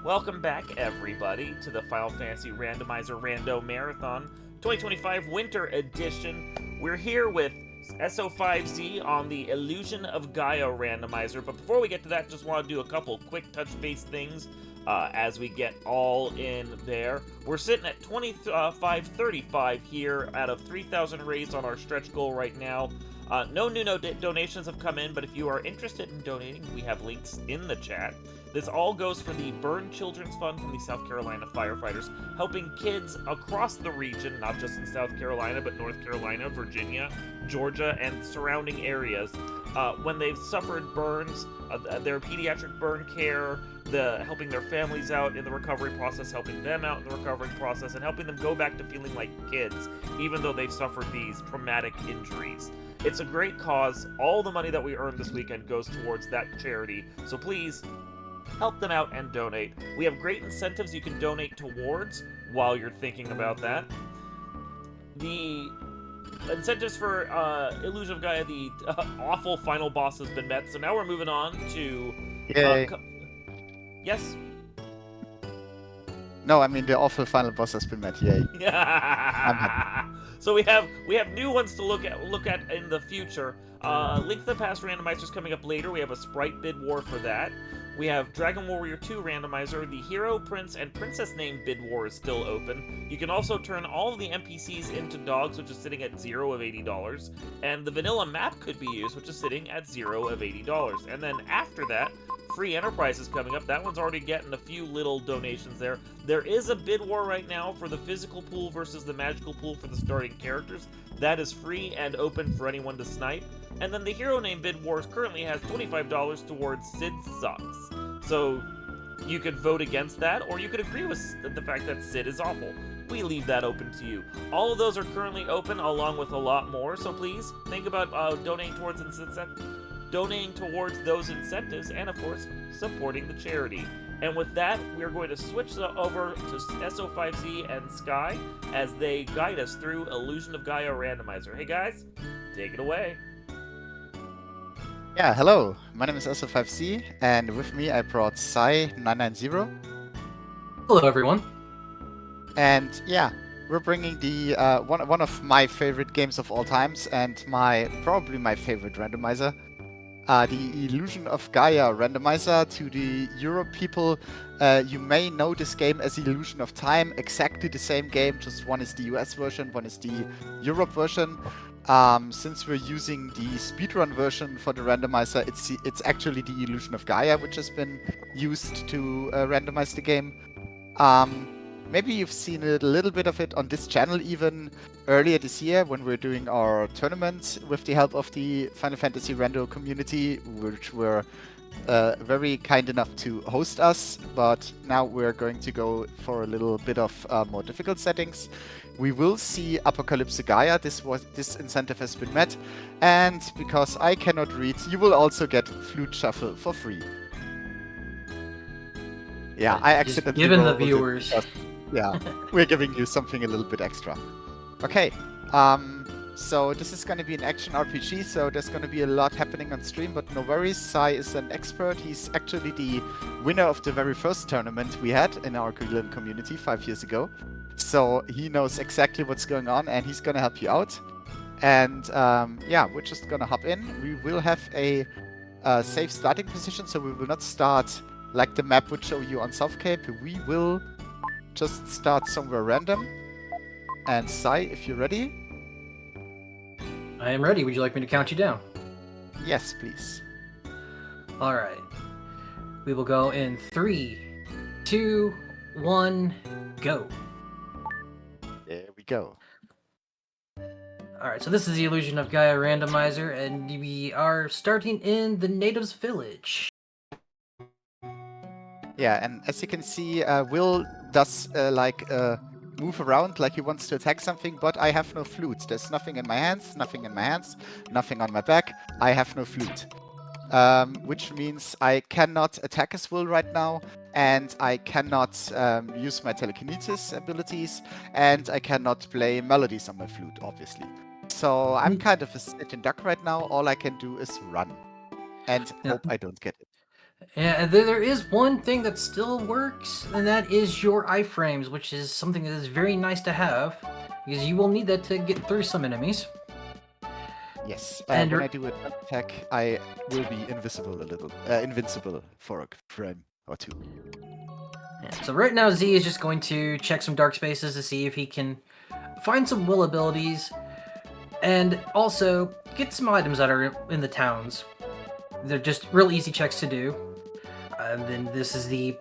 Welcome back, everybody, to the Final Fantasy Randomizer Rando Marathon 2025 Winter Edition. We're here with SO5Z on the Illusion of Gaia Randomizer, but before we get to that, just want to do a couple quick touch base things as we get all in there. We're sitting at 2535 here out of 3,000 raids on our stretch goal right now. No new donations have come in, but if you are interested in donating, we have links in the chat. This all goes for the Burn Children's Fund from the South Carolina firefighters, helping kids across the region, not just in South Carolina, but North Carolina, Virginia, Georgia, and surrounding areas, when they've suffered burns, their pediatric burn care, helping their families out in the recovery process, helping them out in the recovery process, and helping them go back to feeling like kids, even though they've suffered these traumatic injuries. It's a great cause. All the money that we earn this weekend goes towards that charity, so please help them out and donate. We have great incentives you can donate towards while you're thinking about that. The incentives for Illusion of Gaia, the awful final boss has been met, so now we're moving on to... Yay. Yes? No, I mean the awful final boss has been met. Yay. So we have new ones to look at in the future. Link to the Past randomizers coming up later. We have a Sprite bid war for that. We have Dragon Warrior 2 randomizer. The Hero, Prince, and Princess name bid war is still open. You can also turn all of the NPCs into dogs, which is sitting at 0 of $80. And the vanilla map could be used, which is sitting at 0 of $80. And then after that, Free Enterprise is coming up. That one's already getting a few little donations there. There is a bid war right now for the physical pool versus the magical pool for the starting characters. That is free and open for anyone to snipe. And then the hero name bid war currently has $25 towards Sid Sucks. So you could vote against that, or you could agree with the fact that Sid is awful. We leave that open to you. All of those are currently open, along with a lot more, so please think about donating towards those incentives, and of course, supporting the charity. And with that, we're going to switch over to SO5Z and Sky as they guide us through Illusion of Gaia Randomizer. Hey guys, take it away. Yeah, hello. My name is SO5Z, and with me I brought Sai990. Hello, everyone. And yeah, we're bringing the one of my favorite games of all times, and probably my favorite randomizer, the Illusion of Gaia randomizer to the Europe people. You may know this game as Illusion of Time, exactly the same game, just one is the US version, one is the Europe version. Since we're using the speedrun version for the randomizer, it's actually the Illusion of Gaia which has been used to randomize the game. Maybe you've seen a little bit of it on this channel even earlier this year when we're doing our tournament with the help of the Final Fantasy Rando community, which were very kind enough to host us, but now we're going to go for a little bit of more difficult settings. We will see Apocalypse Gaia. This incentive has been met, and because I cannot read, you will also get Flute Shuffle for free. Yeah, I accidentally given the viewers. Yeah, we're giving you something a little bit extra. Okay, so this is going to be an action RPG, so there's going to be a lot happening on stream, but no worries. Sai is an expert. He's actually the winner of the very first tournament we had in our Greenland community 5 years ago. So he knows exactly what's going on, and he's going to help you out. And yeah, we're just going to hop in. We will have a safe starting position, so we will not start like the map would show you on South Cape. We will just start somewhere random. And Sai, if you're ready. I am ready. Would you like me to count you down? Yes, please. All right. We will go in 3, 2, 1, go. There we go. All right, so this is the Illusion of Gaia randomizer, and we are starting in the natives' village. Yeah, and as you can see, Will does move around like he wants to attack something, but I have no flute. There's nothing in my hands, nothing on my back. I have no flute. Which means I cannot attack as Will right now, and I cannot use my telekinesis abilities, and I cannot play melodies on my flute, obviously. So I'm kind of a sitting duck right now. All I can do is run, and hope I don't get it. Yeah, there is one thing that still works, and that is your iframes, which is something that is very nice to have, because you will need that to get through some enemies. Yes. And When I do an attack, I will be invincible for a frame or two. yeah, so right now Z is just going to check some dark spaces to see if he can find some will abilities, and also get some items that are in the towns. They're just real easy checks to do. And then this is the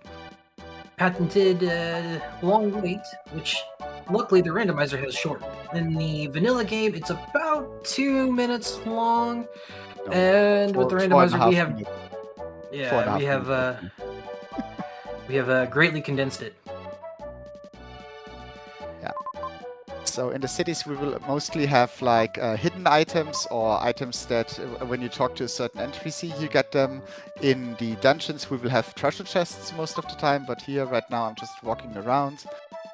patented long wait, which luckily the randomizer has shortened. In the vanilla game, it's about 2 minutes long, No, and with the four and a randomizer, we half have minutes. Four and yeah, a we half have minutes actually. greatly condensed it. Yeah. So in the cities, we will mostly have like hidden items or items that when you talk to a certain NPC, you get them. In the dungeons, we will have treasure chests most of the time, but here right now I'm just walking around,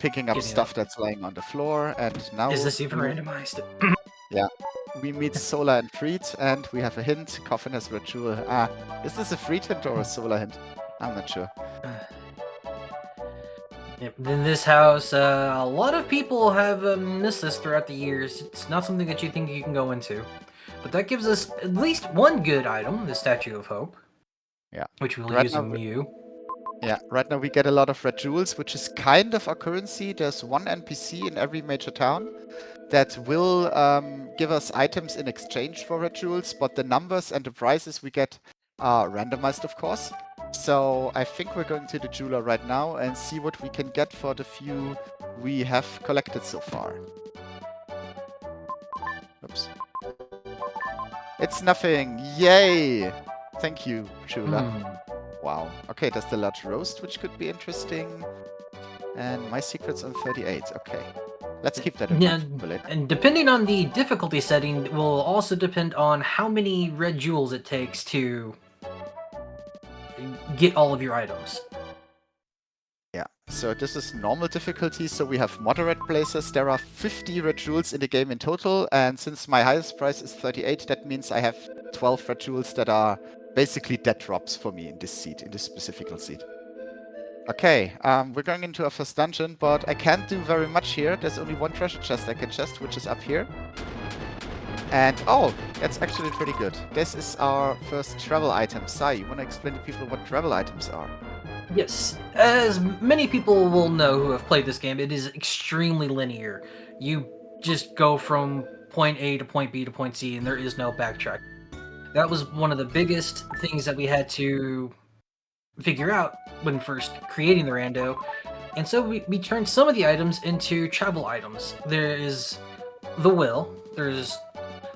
picking up Give me stuff that. that's lying on the floor, and now Is this even randomized? yeah, we meet Sola and Freed, and we have a hint. Coffin has red jewel. Ah, is this a Freed hint or a Sola hint? I'm not sure. Yep. In this house, a lot of people have missed this throughout the years. It's not something that you think you can go into. But that gives us at least one good item, the Statue of Hope. Yeah. Which we'll Right use now, in Mew. yeah, right now we get a lot of red jewels, which is kind of a currency. There's one NPC in every major town that will give us items in exchange for red jewels, but the numbers and the prices we get are randomized, of course. So I think we're going to the jeweler right now and see what we can get for the few we have collected so far. Oops. It's nothing. Yay! Thank you, jeweler. Wow. Okay, there's the large roast, which could be interesting. And my secret's on 38. Okay. Let's keep that in Yeah, mind for later. and depending on the difficulty setting will also depend on how many red jewels it takes to get all of your items. Yeah, so this is normal difficulty, so we have moderate places. There are 50 red jewels in the game in total, and since my highest price is 38, that means I have 12 red jewels that are basically dead drops for me in this seed, in this specific seed. Okay, we're going into our first dungeon, but I can't do very much here. There's only one treasure chest I can chest, which is up here. And, oh, that's actually pretty good. This is our first travel item. Sai, you want to explain to people what travel items are? Yes, as many people will know who have played this game, it is extremely linear. You just go from point A to point B to point C, and there is no backtrack. That was one of the biggest things that we had to figure out when first creating the rando. And so we turned some of the items into travel items. There is the will, there's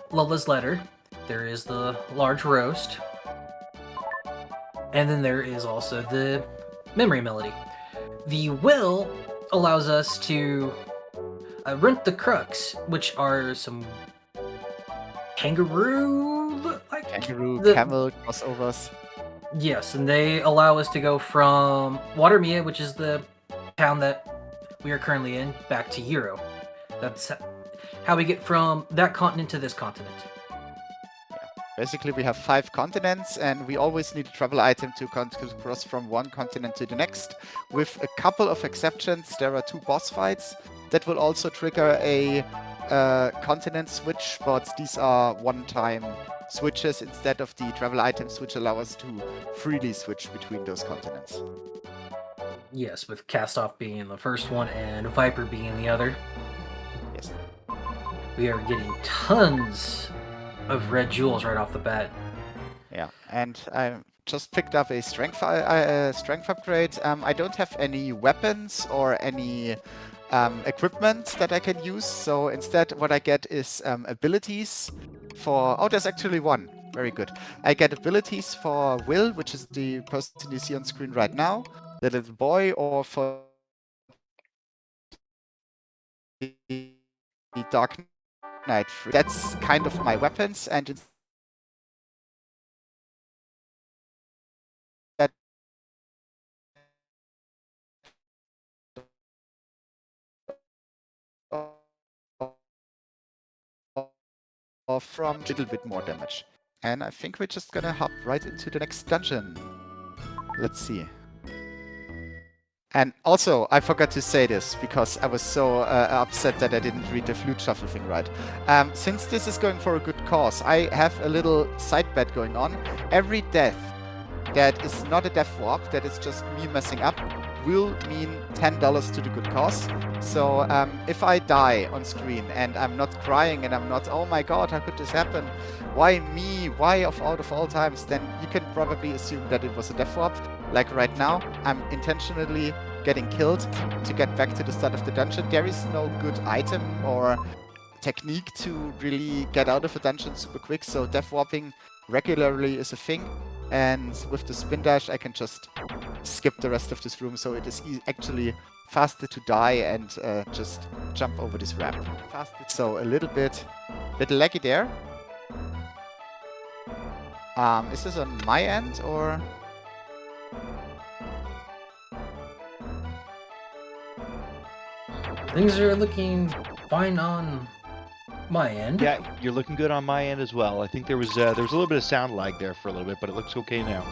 Lola's letter, there is the large roast, and then there is also the memory melody. The will allows us to rent the crux, which are some kangaroo Camel crossovers. Yes, and they allow us to go from Watermia, which is the town that we are currently in, back to Euro. That's how we get from that continent to this continent. Basically, we have 5 continents, and we always need a travel item to cross from one continent to the next. With a couple of exceptions, there are 2 boss fights that will also trigger a continent switch, but these are one-time switches instead of the travel items, which allow us to freely switch between those continents. Yes, with Cast Off being the first one and Viper being the other. Yes. We are getting tons of red jewels right off the bat. Yeah, and I just picked up a strength upgrade. I don't have any weapons or any equipment that I can use, so instead what I get is abilities for... Oh, there's actually one. Very good. I get abilities for Will, which is the person you see on screen right now, the little boy, or for the Dark Knight. That's kind of my weapons, and instead from a little bit more damage. And I think we're just gonna hop right into the next dungeon. let's see. And also, I forgot to say this because I was so upset that I didn't read the flute shuffle thing right. Since this is going for a good cause, I have a little side bet going on. Every death that is not a death warp, that is just me messing up, will mean $10 to the good cause. So if I die on screen and I'm not crying and I'm not, oh my god, how could this happen? Why me? Why out of all times? Then you can probably assume that it was a death warp. Like right now, I'm intentionally getting killed to get back to the start of the dungeon. There is no good item or technique to really get out of a dungeon super quick, so death warping regularly is a thing. And with the spin dash, I can just skip the rest of this room, so it is actually faster to die and just jump over this ramp. So a little bit laggy there. Is this on my end or? Things are looking fine on my end. Yeah, you're looking good on my end as well. I think there was a little bit of sound lag there for a little bit, but it looks okay now.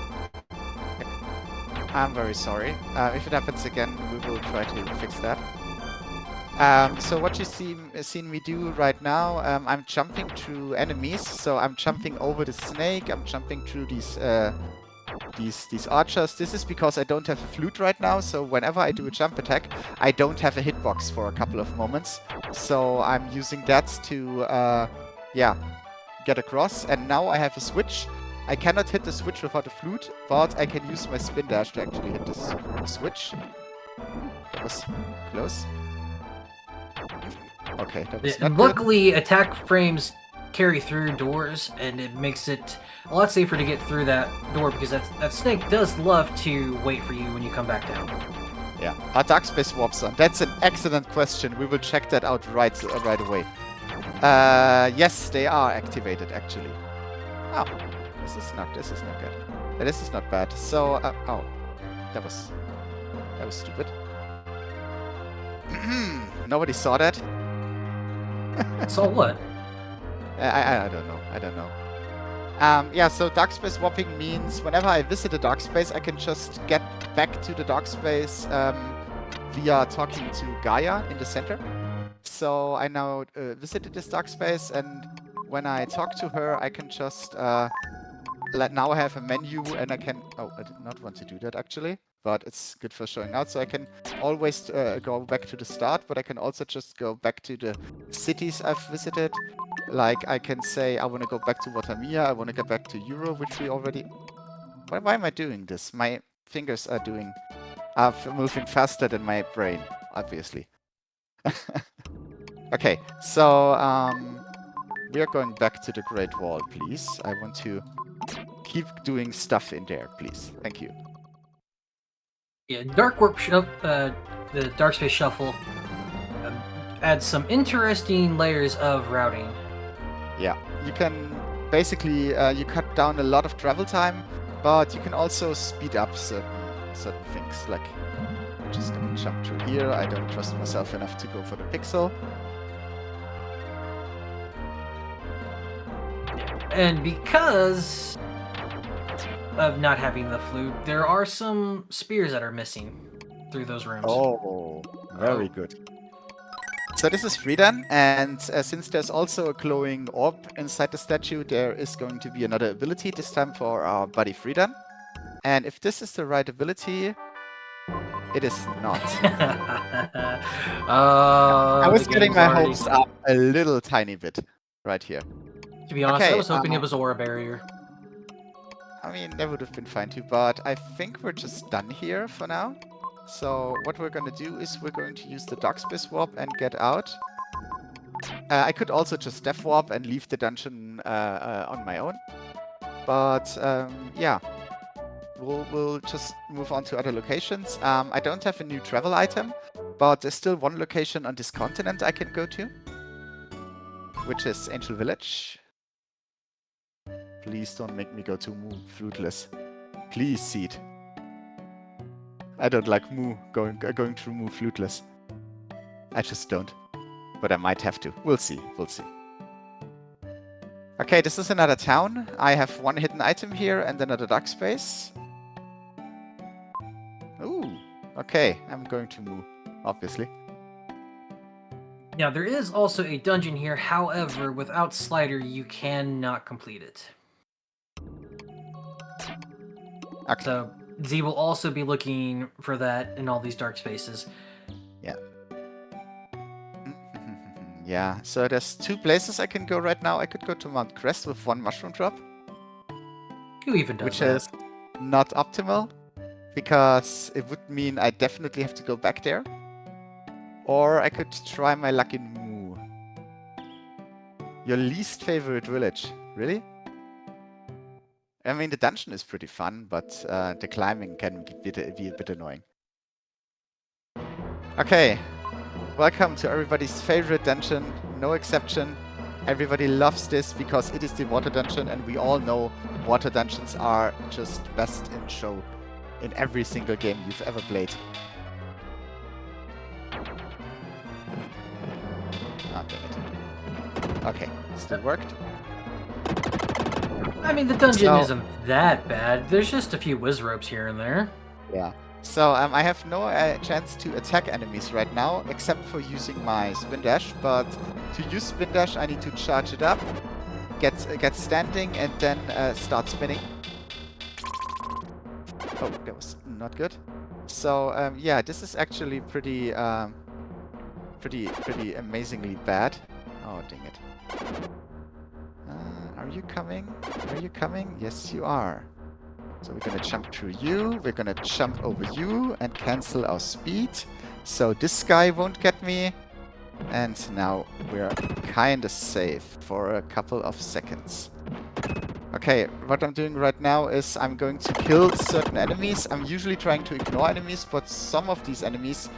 I'm very sorry. If it happens again, we will try to fix that. So what you seen me do right now, I'm jumping through enemies. So I'm jumping over the snake. I'm jumping through these archers. This is because I don't have a flute right now. So whenever I do a jump attack, I don't have a hitbox for a couple of moments. So I'm using that to, get across. And now I have a switch. I cannot hit the switch without a flute, but I can use my spin dash to actually hit this switch. That was close. Okay, that was not good. Luckily, attack frames carry through doors, and it makes it a lot safer to get through that door, because that snake does love to wait for you when you come back down. Yeah. Are dark space warps on? That's an excellent question. We will check that out right away. Yes, they are activated actually. Oh, this is not good. This is not bad. So, oh, that was stupid. Nobody saw that. So what? I don't know. Yeah, so dark space warping means whenever I visit a dark space, I can just get back to the dark space via talking to Gaia in the center. So I now visited this dark space, and when I talk to her, I can just now I have a menu, and I can. Oh, I did not want to do that actually, but it's good for showing out. So I can always go back to the start, but I can also just go back to the cities I've visited. Like I can say I want to go back to Watamia, I want to go back to Euro, which we already. Why am I doing this? My fingers are moving faster than my brain, obviously. Okay, so we are going back to the Great Wall, please. I want to keep doing stuff in there, please. Thank you. Yeah, the Dark Space Shuffle adds some interesting layers of routing. Yeah, you can basically you cut down a lot of travel time, but you can also speed up certain things. Like, I'm just gonna jump through here. I don't trust myself enough to go for the pixel. And because of not having the flute, there are some spears that are missing through those rooms. Oh, very good. So this is Friedan, and since there's also a glowing orb inside the statue, there is going to be another ability, this time for our buddy Friedan. And if this is the right ability, it is not. I was getting my hopes up a little tiny bit right here. To be honest, Okay, I was hoping it was Aura Barrier. I mean, that would have been fine too, but I think we're just done here for now. So what we're going to do is we're going to use the Dark Space Warp and get out. I could also just Death Warp and leave the dungeon on my own. But yeah, we'll just move on to other locations. I don't have a new travel item, but there's still one location on this continent I can go to, which is Angel Village. Please don't make me go to Moo Fruitless. Please, Seed. I don't like Moo going through Moo Fluteless. I just don't. But I might have to. We'll see. We'll see. Okay, this is another town. I have one hidden item here and another dark space. Okay, I'm going to move, obviously. Now, there is also a dungeon here, however, without Slider, you cannot complete it. Okay. So, Z will also be looking for that in all these dark spaces. Yeah. Yeah, so there's 2 places I can go right now. I could go to Mount Crest with 1 mushroom drop, Who even does which that? is not optimal, because it would mean I definitely have to go back there. Or I could try my luck in Moo. Your least favorite village, really? I mean, the dungeon is pretty fun, but the climbing can be a bit annoying. Okay, welcome to everybody's favorite dungeon, no exception. Everybody loves this because it is the water dungeon, and we all know water dungeons are just best in show in every single game you've ever played. Ah, damn it. Okay, still worked. I mean, the dungeon So- isn't that bad. There's just a few whiz ropes here and there. Yeah. So I have no chance to attack enemies right now, except for using my spin dash. But to use spin dash, I need to charge it up, get standing, and then start spinning. Oh, that was not good. So yeah, this is actually pretty amazingly bad. Oh, dang it. Are you coming? Are you coming? Yes, you are. So we're gonna jump through you, we're gonna jump over you and cancel our speed. So this guy won't get me. And now we're kinda safe for a couple of seconds. Okay, what I'm doing right now is I'm going to kill certain enemies. I'm usually trying to ignore enemies, but some of these enemies,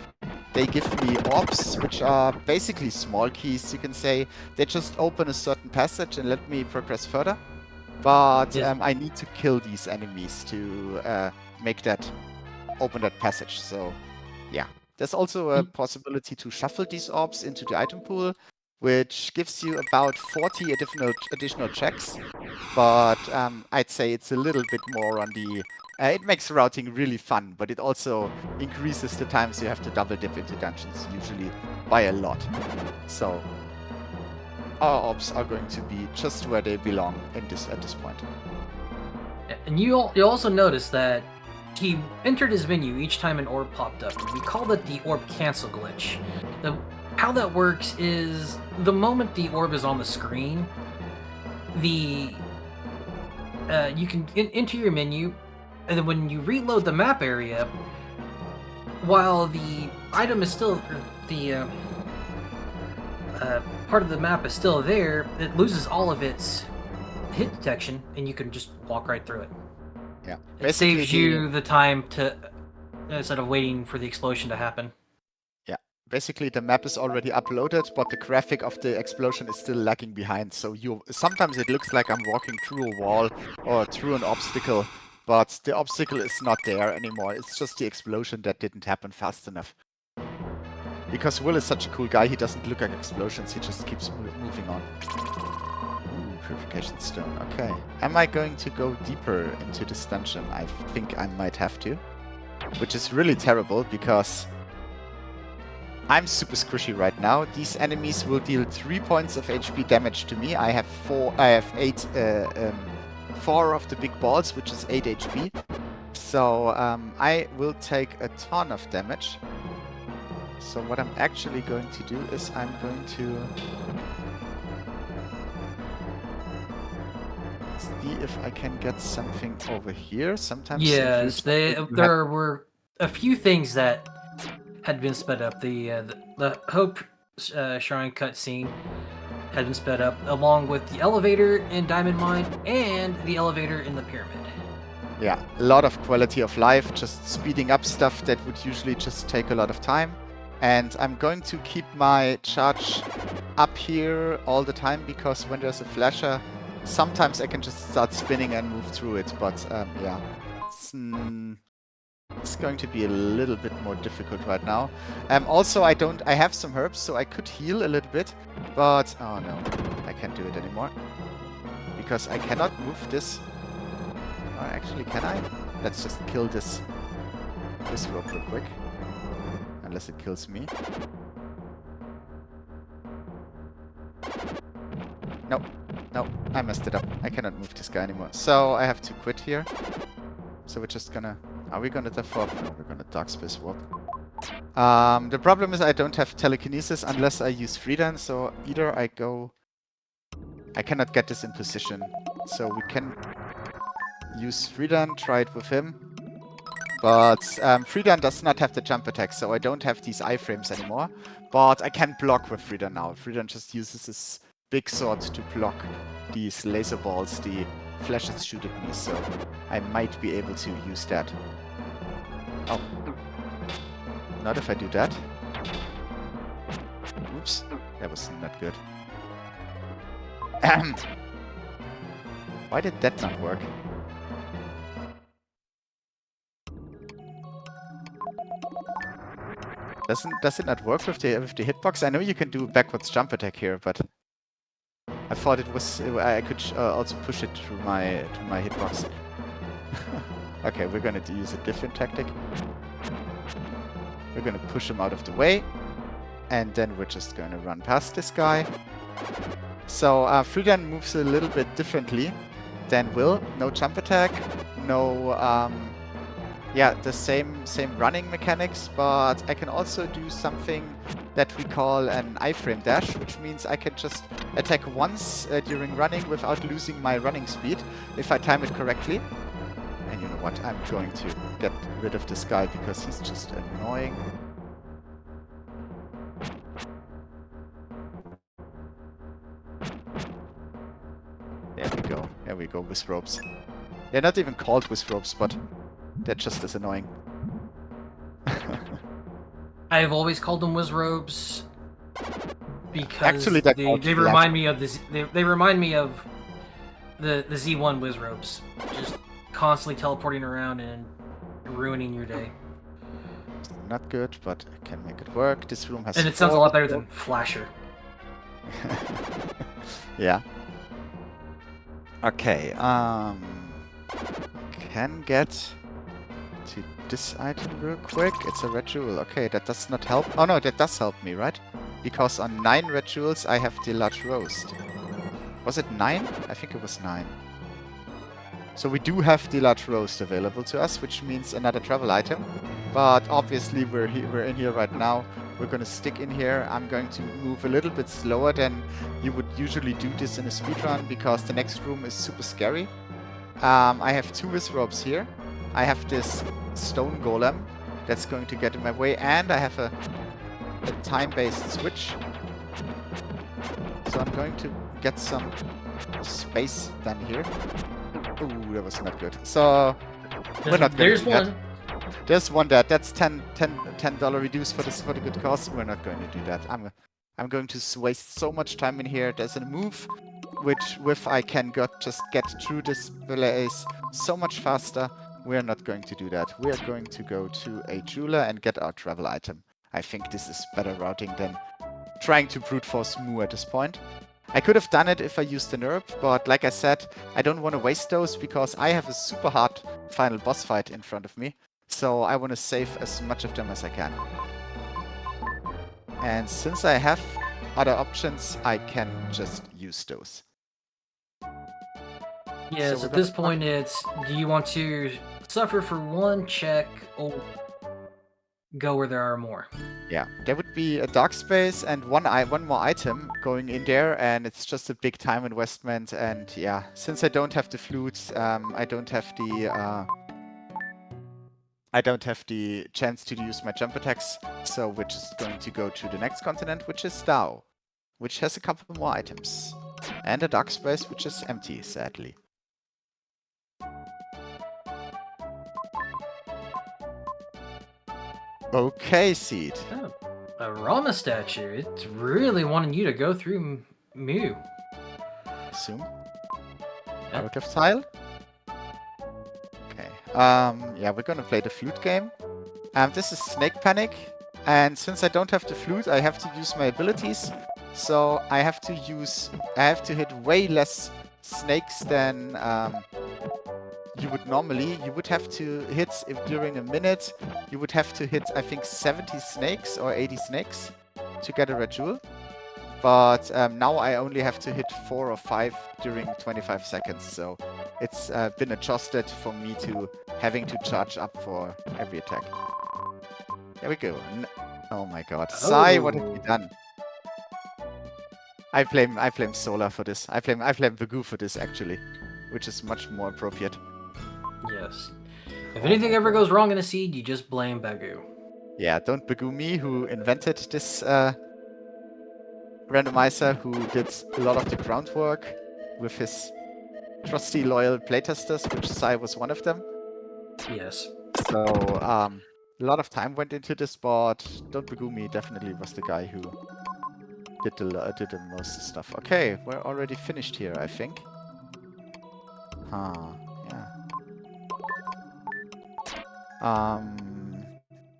they give me orbs, which are basically small keys, you can say. They just open a certain passage and let me progress further. But Yes. I need to kill these enemies to open that passage. So, yeah. There's also a possibility to shuffle these orbs into the item pool, which gives you about 40 additional checks. But I'd say it's a little bit more on the... it makes routing really fun, but it also increases the times you have to double dip into dungeons, usually by a lot. So, our orbs are going to be just where they belong at this point. And you also notice that he entered his menu each time an orb popped up. We call it the orb cancel glitch. How that works is the moment the orb is on the screen, you can enter your menu, and then when you reload the map area, while the item is still part of the map is still there, it loses all of its hit detection, and you can just walk right through it. Yeah. It saves you the time to instead of waiting for the explosion to happen. Basically, the map is already uploaded, but the graphic of the explosion is still lagging behind. So sometimes it looks like I'm walking through a wall or through an obstacle, but the obstacle is not there anymore. It's just the explosion that didn't happen fast enough. Because Will is such a cool guy, he doesn't look at explosions, he just keeps moving on. Ooh, Purification Stone, okay. Am I going to go deeper into this dungeon? I think I might have to. Which is really terrible, because I'm super squishy right now. These enemies will deal 3 points of HP damage to me. I have 4 of the big balls, which is 8 HP. So I will take a ton of damage. So what I'm actually going to do is I'm going to see if I can get something over here. Sometimes Yes, there were a few things that had been sped up. The Hope Shrine cutscene had been sped up, along with the elevator in Diamond Mine and the elevator in the pyramid. Yeah, a lot of quality of life, just speeding up stuff that would usually just take a lot of time. And I'm going to keep my charge up here all the time, because when there's a flasher, sometimes I can just start spinning and move through it. But yeah, it's going to be a little bit more difficult right now. Also, I have some herbs, so I could heal a little bit, but oh no, I can't do it anymore because I cannot move this. Or actually, can I? Let's just kill this this rope real quick. Unless it kills me. No, no, I messed it up. I cannot move this guy anymore. So I have to quit here. So we're just gonna... Are we gonna default? No, we're gonna dark space warp. The problem is I don't have telekinesis unless I use freedom, so either I go... I cannot get this in position. So we can use freedom, try it with him. But freedom does not have the jump attack, so I don't have these iframes anymore. But I can block with freedom now. Freedom just uses his big sword to block these laser balls the flashes shoot at me, so I might be able to use that. Oh. Not if I do that. Oops. That was not good. Why did that not work? Does it not work with the hitbox? I know you can do backwards jump attack here, but I thought it was I could also push it through my hitbox. Okay, we're gonna use a different tactic. We're gonna push him out of the way, and then we're just gonna run past this guy. So Freedan moves a little bit differently than Will. No jump attack, no yeah, the same running mechanics, but I can also do something that we call an iframe dash, which means I can just attack once during running without losing my running speed if I time it correctly. And you know what? I'm going to get rid of this guy because he's just annoying. There we go. There we go, with ropes. They're not even called with ropes, but they're just as annoying. I've always called them Wizrobes because Actually, they remind me of this. They remind me of the Z1 Wizrobes, just constantly teleporting around and ruining your day. Not good, but I can make it work. This room has. And it sounds a lot better than Flasher. Yeah. Okay. Can get to this item real quick. It's a red jewel. Okay, that does not help. Oh no, that does help me, right? Because on 9 red jewels I have the large roast. Was it 9? I think it was 9. So we do have the large roast available to us, which means another travel item. But obviously we're in here right now. We're gonna stick in here. I'm going to move a little bit slower than you would usually do this in a speedrun because the next room is super scary. I have 2 Wizrobes here. I have this stone golem that's going to get in my way, and I have a time-based switch. So I'm going to get some space done here. Ooh, that was not good. So we're not going to do that. There's one that's $10 reduced for the good cause. We're not going to do that. I'm going to waste so much time in here. There's a move which I can just get through this place so much faster. We're not going to do that. We're going to go to a jeweler and get our travel item. I think this is better routing than trying to brute force Moo at this point. I could have done it if I used the nerf, but like I said, I don't want to waste those because I have a super hard final boss fight in front of me. So I want to save as much of them as I can. And since I have other options, I can just use those. Yes, So at this point it's, do you want to suffer for one check or go where there are more? Yeah, there would be a dark space and one more item going in there, and it's just a big time investment. And yeah, since I don't have the flute, I don't have the chance to use my jump attacks, so we're just going to go to the next continent, which is Dao, which has a couple more items. And a dark space, which is empty, sadly. Okay, Seed. Oh, a Rama statue. It's really wanting you to go through Mew. Assume. Yeah. Out of tile. Okay. Yeah, we're gonna play the flute game. This is Snake Panic, and since I don't have the flute, I have to use my abilities. So I have to hit way less snakes than you would have to hit, if during a minute, you would have to hit, I think, 70 snakes or 80 snakes to get a red jewel. But now I only have to hit 4 or 5 during 25 seconds, so it's been adjusted for me to having to charge up for every attack. There we go. Oh my god. Sai, what have you done? I blame Solar for this. I blame Bagoo for this actually, which is much more appropriate. Yes. If anything ever goes wrong in a seed, you just blame Bagoo. Yeah, don't Bagoo me, who invented this randomizer, who did a lot of the groundwork with his trusty loyal playtesters, which Sai was one of them. Yes. So a lot of time went into this, but don't Bagoo me definitely was the guy who did the most stuff. Okay, we're already finished here, I think. Yeah.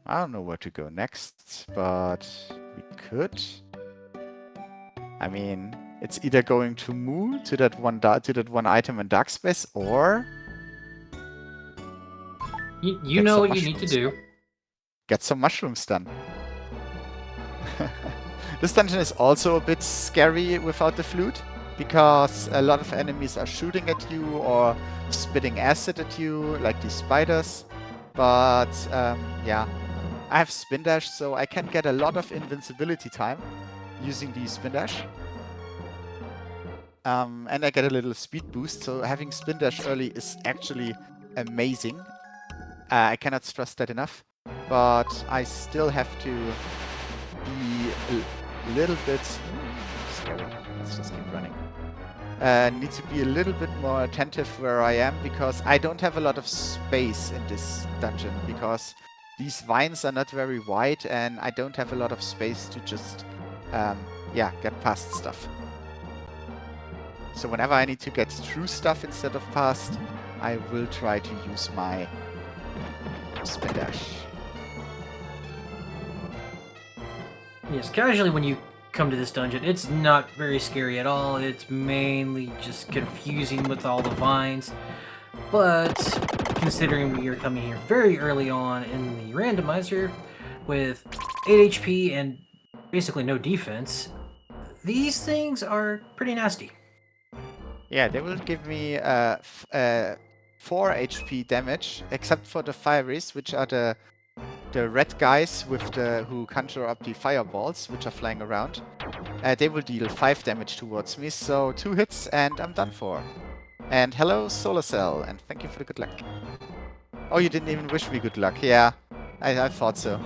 I don't know where to go next, but we could. I mean, it's either going to Moo to that one item in Dark Space, or you know what you need to do. Get some mushrooms done. This dungeon is also a bit scary without the flute, because a lot of enemies are shooting at you or spitting acid at you, like these spiders. But yeah, I have spin dash, so I can get a lot of invincibility time using the spin dash. And I get a little speed boost, so having spin dash early is actually amazing. I cannot stress that enough, but I still have to be a little bit scary. Let's just keep running. Need to be a little bit more attentive where I am, because I don't have a lot of space in this dungeon, because these vines are not very wide and I don't have a lot of space to just yeah, get past stuff. So whenever I need to get through stuff instead of past, I will try to use my spin dash. Yes, casually when you come to this dungeon, it's not very scary at all. It's mainly just confusing with all the vines. But considering we are coming here very early on in the randomizer with 8 HP and basically no defense, these things are pretty nasty. Yeah, they will give me 4 HP damage, except for the Fireys, which are the red guys with who conjure up the fireballs, which are flying around. They will deal 5 damage towards me, so 2 hits and I'm done for. And hello, Solar Cell, and thank you for the good luck. Oh, you didn't even wish me good luck. Yeah, I thought so.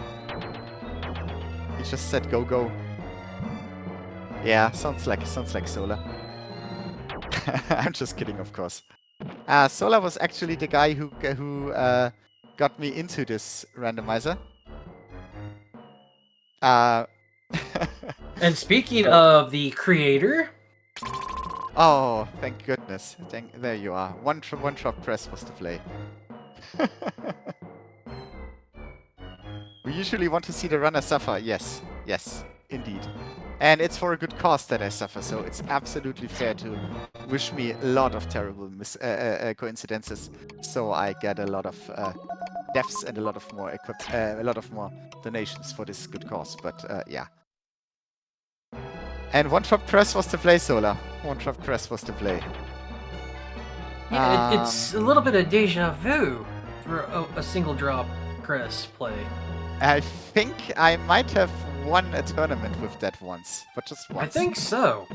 You just said go go. Yeah, sounds like Solar. I'm just kidding, of course. Solar was actually the guy who got me into this randomizer. And speaking of the creator, oh, thank goodness! There you are. One drop press was the play. We usually want to see the runner suffer. Yes, yes, indeed. And it's for a good cause that I suffer, so it's absolutely fair to wish me a lot of terrible coincidences, so I get a lot of deaths and a lot of more donations for this good cause. But yeah. And one drop press was the play, Solar. One drop press was the play. yeah, it's a little bit of deja vu for a single drop press play. I think I might have won a tournament with that once, but just once. I think so.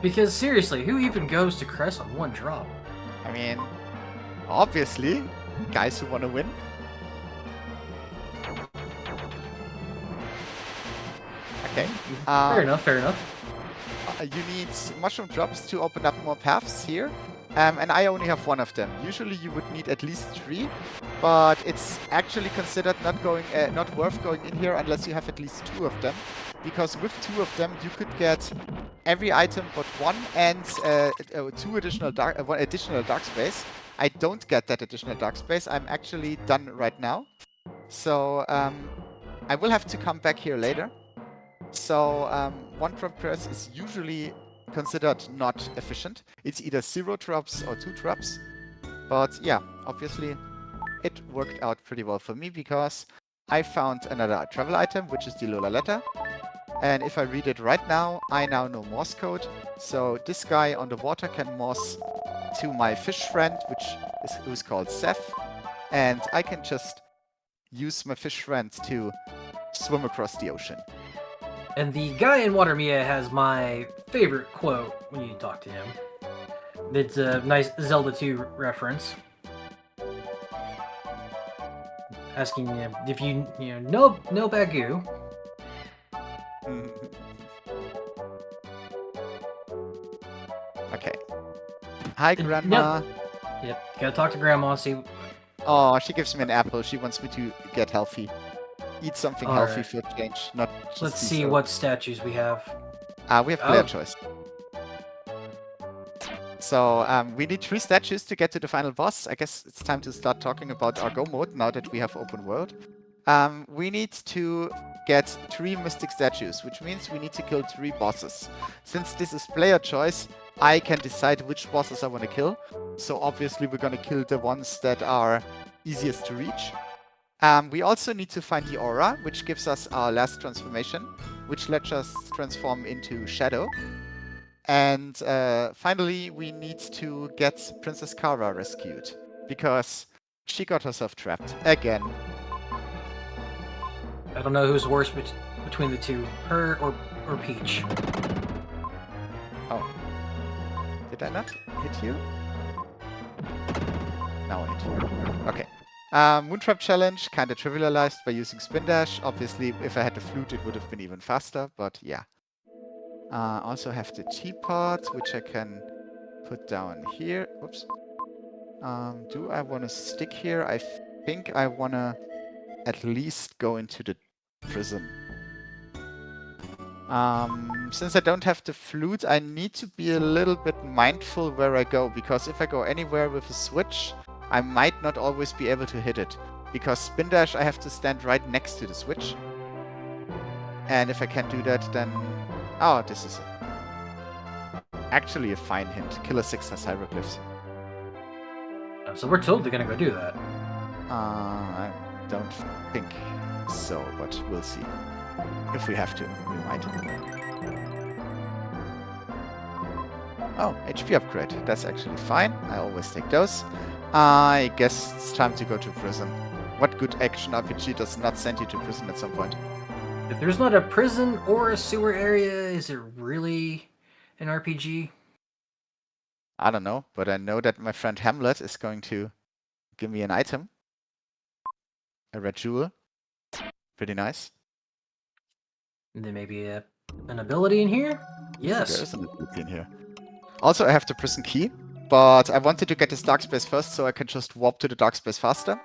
Because seriously, who even goes to Crest on one drop? I mean, obviously, guys who want to win. Okay. Fair enough, fair enough. You need mushroom drops to open up more paths here. And I only have 1 of them. Usually you would need at least 3, but it's actually considered not worth going in here unless you have at least 2 of them. Because with 2 of them you could get every item but 1 and 2 additional one additional dark space. I don't get that additional dark space. I'm actually done right now. So I will have to come back here later. So one drop press is usually considered not efficient. It's either 0 drops or 2 drops. But yeah, obviously it worked out pretty well for me because I found another travel item, which is the Lola letter. And if I read it right now, I now know Morse code. So this guy on the water can Morse to my fish friend, who's called Seth. And I can just use my fish friend to swim across the ocean. And the guy in Water Mia has my favorite quote when you talk to him. It's a nice Zelda 2 reference. Asking him if you know Bagu. Okay. Hi, Grandma. Yep, gotta talk to Grandma, see... Oh, she gives me an apple. She wants me to get healthy. Eat something All healthy right. for a change, not just Let's be see so- what statues we have. we have player Oh. choice. So we need 3 statues to get to the final boss. I guess it's time to start talking about our Go mode now that we have open world. We need to get 3 mystic statues, which means we need to kill 3 bosses. Since this is player choice, I can decide which bosses I want to kill. So obviously we're going to kill the ones that are easiest to reach. We also need to find the aura, which gives us our last transformation, which lets us transform into Shadow. And finally, we need to get Princess Kara rescued, because she got herself trapped again. I don't know who's worse between the two, her or Peach. Oh. Did I not hit you? Now I hit you. Okay. Moontrap challenge, kind of trivialized by using Spin Dash. Obviously, if I had the flute, it would have been even faster, but yeah. Also have the teapot, which I can put down here. Oops. Do I want to stick here? I think I want to at least go into the prison. Since I don't have the flute, I need to be a little bit mindful where I go, because if I go anywhere with a switch, I might not always be able to hit it. Because Spin Dash, I have to stand right next to the switch. And if I can't do that, then... Oh, this is actually a fine hint. Killer 6 has hieroglyphs. So we're totally gonna go do that. I don't think so, but we'll see. If we have to, we might. Oh, HP upgrade. That's actually fine. I always take those. I guess it's time to go to prison. What good action RPG does not send you to prison at some point? If there's not a prison or a sewer area, is it really an RPG? I don't know, but I know that my friend Hamlet is going to give me an item. A red jewel. Pretty nice. And then maybe an ability in here? Yes. There is an ability in here. Also, I have the prison key, but I wanted to get this dark space first so I can just warp to the dark space faster.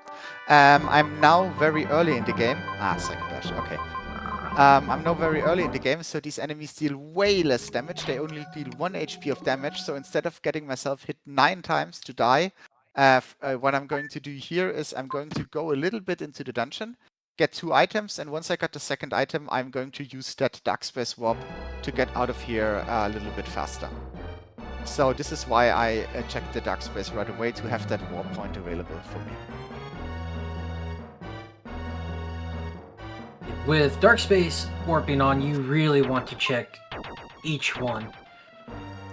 I'm now very early in the game. Second dash, okay. I'm now very early in the game, so these enemies deal way less damage. They only deal 1 HP of damage, so instead of getting myself hit 9 times to die, what I'm going to do here is I'm going to go a little bit into the dungeon, get 2 items, and once I got the second item, I'm going to use that dark space warp to get out of here a little bit faster. So this is why I checked the dark space right away, to have that warp point available for me. With Dark Space warping on, you really want to check each one,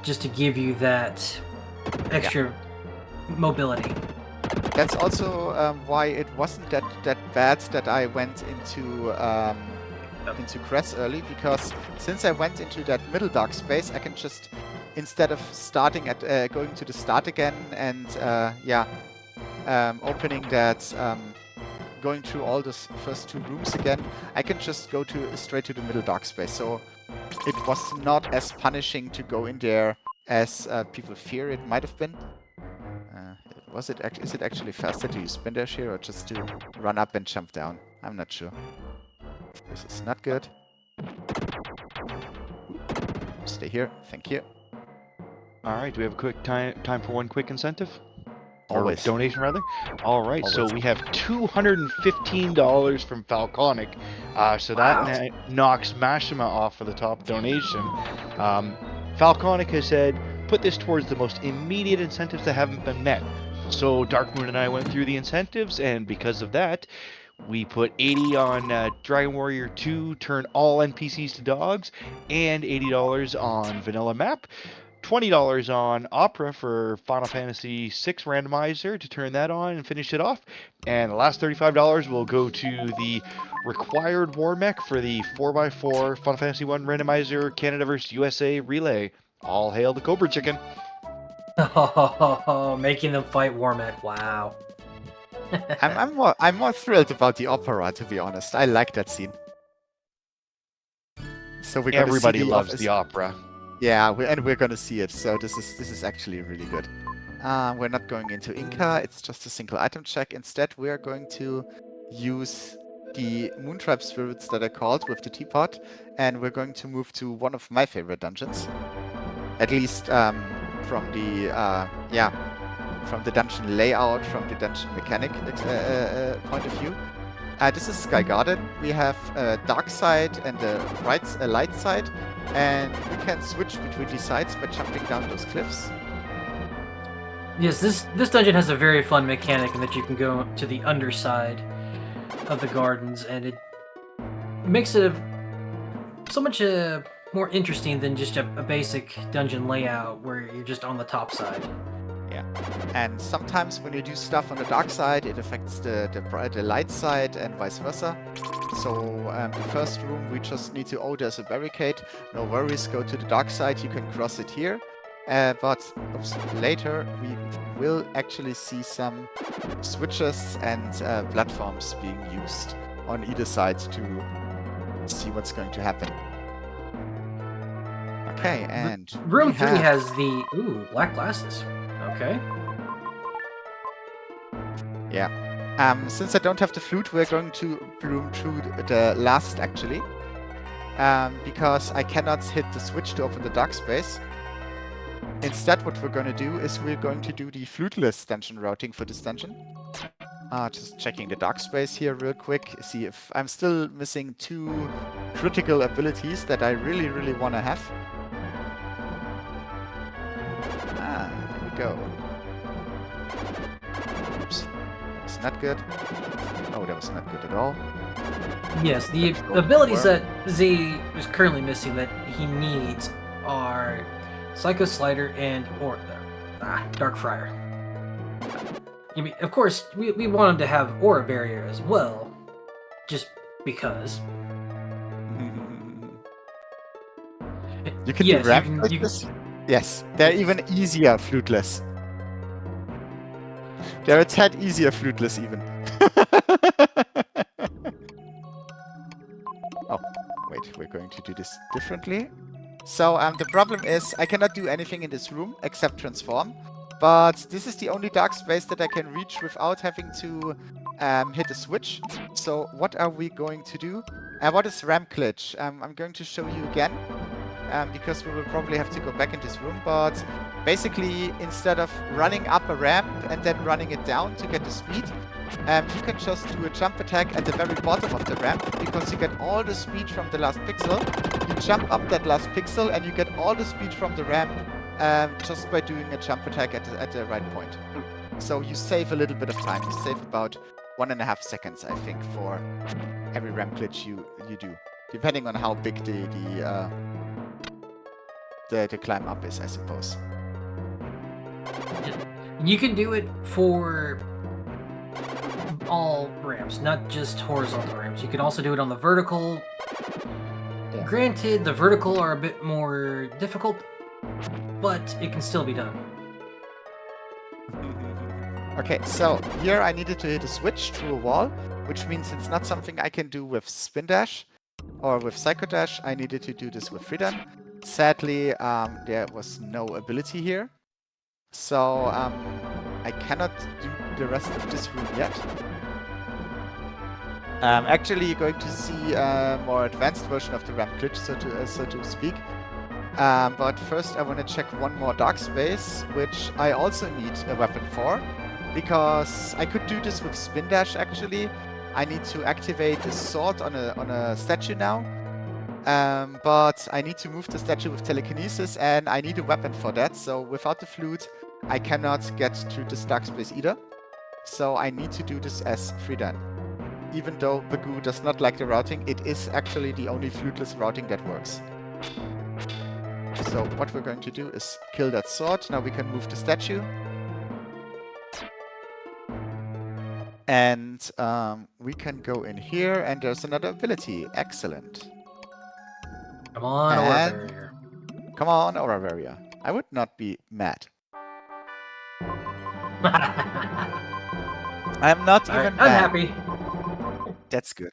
just to give you that extra mobility. That's also why it wasn't that bad that I went into Cress early, because since I went into that middle dark space, I can just, instead of starting at going to the start again and opening that, going through all those first 2 rooms again, I can just go straight to the middle dark space. So it was not as punishing to go in there as people fear it might have been. Is it actually faster to use Spin Dash here, or just to run up and jump down? I'm not sure. This is not good. Stay here, thank you. All right, do we have a quick time for one quick incentive? Always. Or donation, rather? All right, so Always. we have $215 from Falconic. So that knocks Mashima off for the top donation. Falconic has said, put this towards the most immediate incentives that haven't been met. So Darkmoon and I went through the incentives, and because of that, we put 80 on Dragon Warrior 2, turn all NPCs to dogs, and $80 on Vanilla Map. $20 on Opera for Final Fantasy VI Randomizer to turn that on and finish it off. And the last $35 will go to the required war mech for the 4x4 Final Fantasy 1 Randomizer Canada vs. USA Relay. All hail the Cobra Chicken. Oh, making them fight Warmech. Wow. I'm more thrilled about the opera, to be honest. I like that scene. So we're gonna Everybody see loves the opera. Yeah, we're gonna see it. So this is actually really good. We're not going into Inca. It's just a single item check. Instead, we are going to use the Moontribe spirits that I called with the teapot, and we're going to move to one of my favorite dungeons. At least from the from the dungeon layout, from the dungeon mechanic point of view. This is Sky Garden. We have a dark side and a light side, and we can switch between these sides by jumping down those cliffs. Yes, this dungeon has a very fun mechanic in that you can go to the underside of the gardens, and it makes it so much more interesting than just a basic dungeon layout where you're just on the top side. Yeah, and sometimes when you do stuff on the dark side, it affects the light side and vice versa. So the first room, we just need to, oh, there's a barricade. No worries, go to the dark side. You can cross it here. But later, we will actually see some switches and platforms being used on either side to see what's going to happen. Okay, and Room 3 has the black glasses. Okay. Yeah. Since I don't have the flute, we're going to room through the last actually, because I cannot hit the switch to open the dark space. Instead, what we're going to do is we're going to do the fluteless dungeon routing for this dungeon. Just checking the dark space here real quick. See if I'm still missing 2 critical abilities that I really, really want to have. There we go. Oops. That's not good. Oh, that was not good at all. Yes, the abilities that Z is currently missing that he needs are Psycho Slider and Dark Friar. I mean, of course, we want him to have Aura Barrier as well, just because. You can do ramp like this? Yes, they're even easier fluteless. They're a tad easier fluteless even. Oh, wait, we're going to do this differently. So the problem is I cannot do anything in this room except transform. But this is the only dark space that I can reach without having to hit a switch. So what are we going to do? What is ramp glitch? I'm going to show you again. Because we will probably have to go back in this room, but basically instead of running up a ramp and then running it down to get the speed, you can just do a jump attack at the very bottom of the ramp, because you get all the speed from the last pixel. You jump up that last pixel and you get all the speed from the ramp just by doing a jump attack at the right point. So you save a little bit of time. You save about 1.5 seconds, I think, for every ramp glitch you do, depending on how big the climb up is, I suppose. You can do it for all ramps, not just horizontal ramps. You can also do it on the vertical. Yeah. Granted, the vertical are a bit more difficult, but it can still be done. Okay, so here I needed to hit a switch through a wall, which means it's not something I can do with Spin Dash or with Psycho Dash. I needed to do this with Freedom. Sadly, there was no ability here, so I cannot do the rest of this room yet. Actually, you're going to see a more advanced version of the ramp glitch, so to speak. But first, I want to check one more dark space, which I also need a weapon for, because I could do this with Spin Dash. Actually, I need to activate a sword on a statue now. But I need to move the statue with telekinesis, and I need a weapon for that. So without the flute, I cannot get to this dark space either. So I need to do this as Friedan. Even though Bagoo does not like the routing, it is actually the only fluteless routing that works. So what we're going to do is kill that sword. Now we can move the statue. And we can go in here, and there's another ability. Excellent. Come on, Aura And- Barrier. Come on, Aura Barrier. I would not be mad. I'm not Alright, even I'm mad. happy. That's good.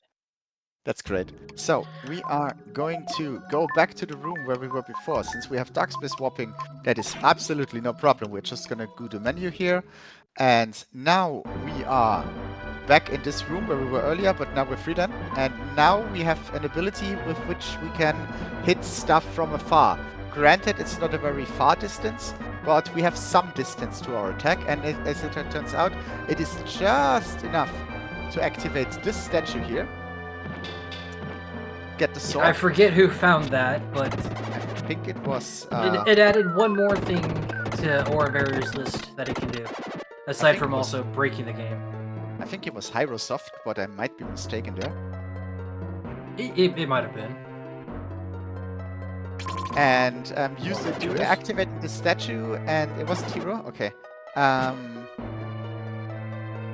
That's great. So, we are going to go back to the room where we were before. Since we have dark space warping, that is absolutely no problem. We're just gonna go the menu here. And now we are back in this room where we were earlier, but now we're Friedan. And now we have an ability with which we can hit stuff from afar. Granted, it's not a very far distance, but we have some distance to our attack. And as it turns out, it is just enough to activate this statue here. Get the sword. I forget who found that, but I think it was... it added one more thing to Aura Barrier's list that it can do. Aside think from it was- also breaking the game. I think it was Hyrosoft, but I might be mistaken there. It might have been. And use it to activate the statue, and it wasn't Hero? Okay.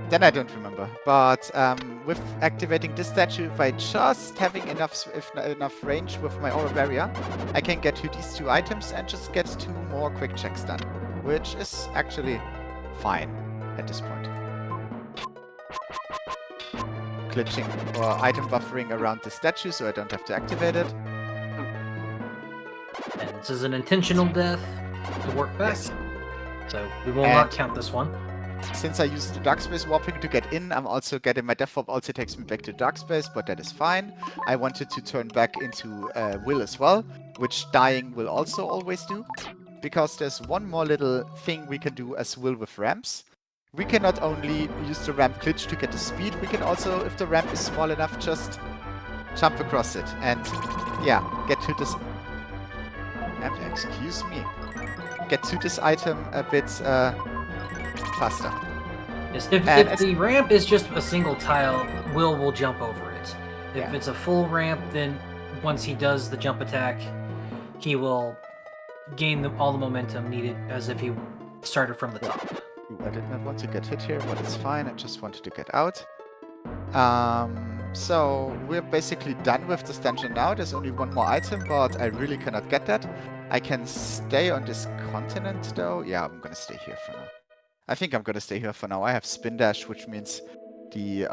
Then I don't remember. But with activating this statue, by just having enough range with my Aura Barrier, I can get to these two items and just get 2 more quick checks done. Which is actually fine at this point. Glitching or item buffering around the statue so I don't have to activate it. And this is an intentional death to work back. Yes. So we will And- not count this one. Since I used the dark space warping to get in, I'm also getting my death warp also takes me back to dark space, but that is fine. I wanted to turn back into will as well, which dying will also always do. Because there's one more little thing we can do as will with ramps. We can not only use the ramp glitch to get the speed, we can also, if the ramp is small enough, just jump across it. And yeah, get to this... Excuse me. Get to this item a bit faster. Yes, And if the ramp is just a single tile, will jump over it. If Yeah. it's a full ramp, then once he does the jump attack, he will gain all the momentum needed as if he started from the top. I did not want to get hit here, but it's fine. I just wanted to get out. So we're basically done with this dungeon now. There's only one more item, but I really cannot get that. I can stay on this continent though. Yeah, I'm gonna stay here for now. I think I'm gonna stay here for now. I have spin dash, which means the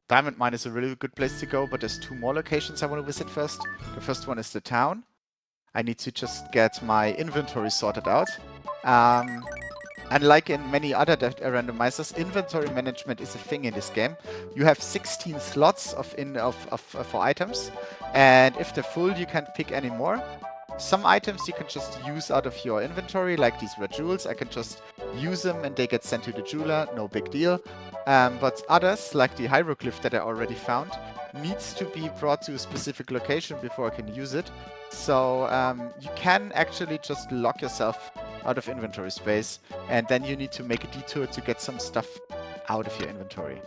diamond mine is a really good place to go, but there's 2 more locations I want to visit first. The first one is the town. I need to just get my inventory sorted out. Unlike in many other randomizers, inventory management is a thing in this game. You have 16 slots for items, and if they're full, you can't pick any more. Some items you can just use out of your inventory, like these red jewels. I can just use them and they get sent to the jeweler, no big deal. But others, like the hieroglyph that I already found, needs to be brought to a specific location before I can use it. So you can actually just lock yourself out of inventory space, and then you need to make a detour to get some stuff out of your inventory.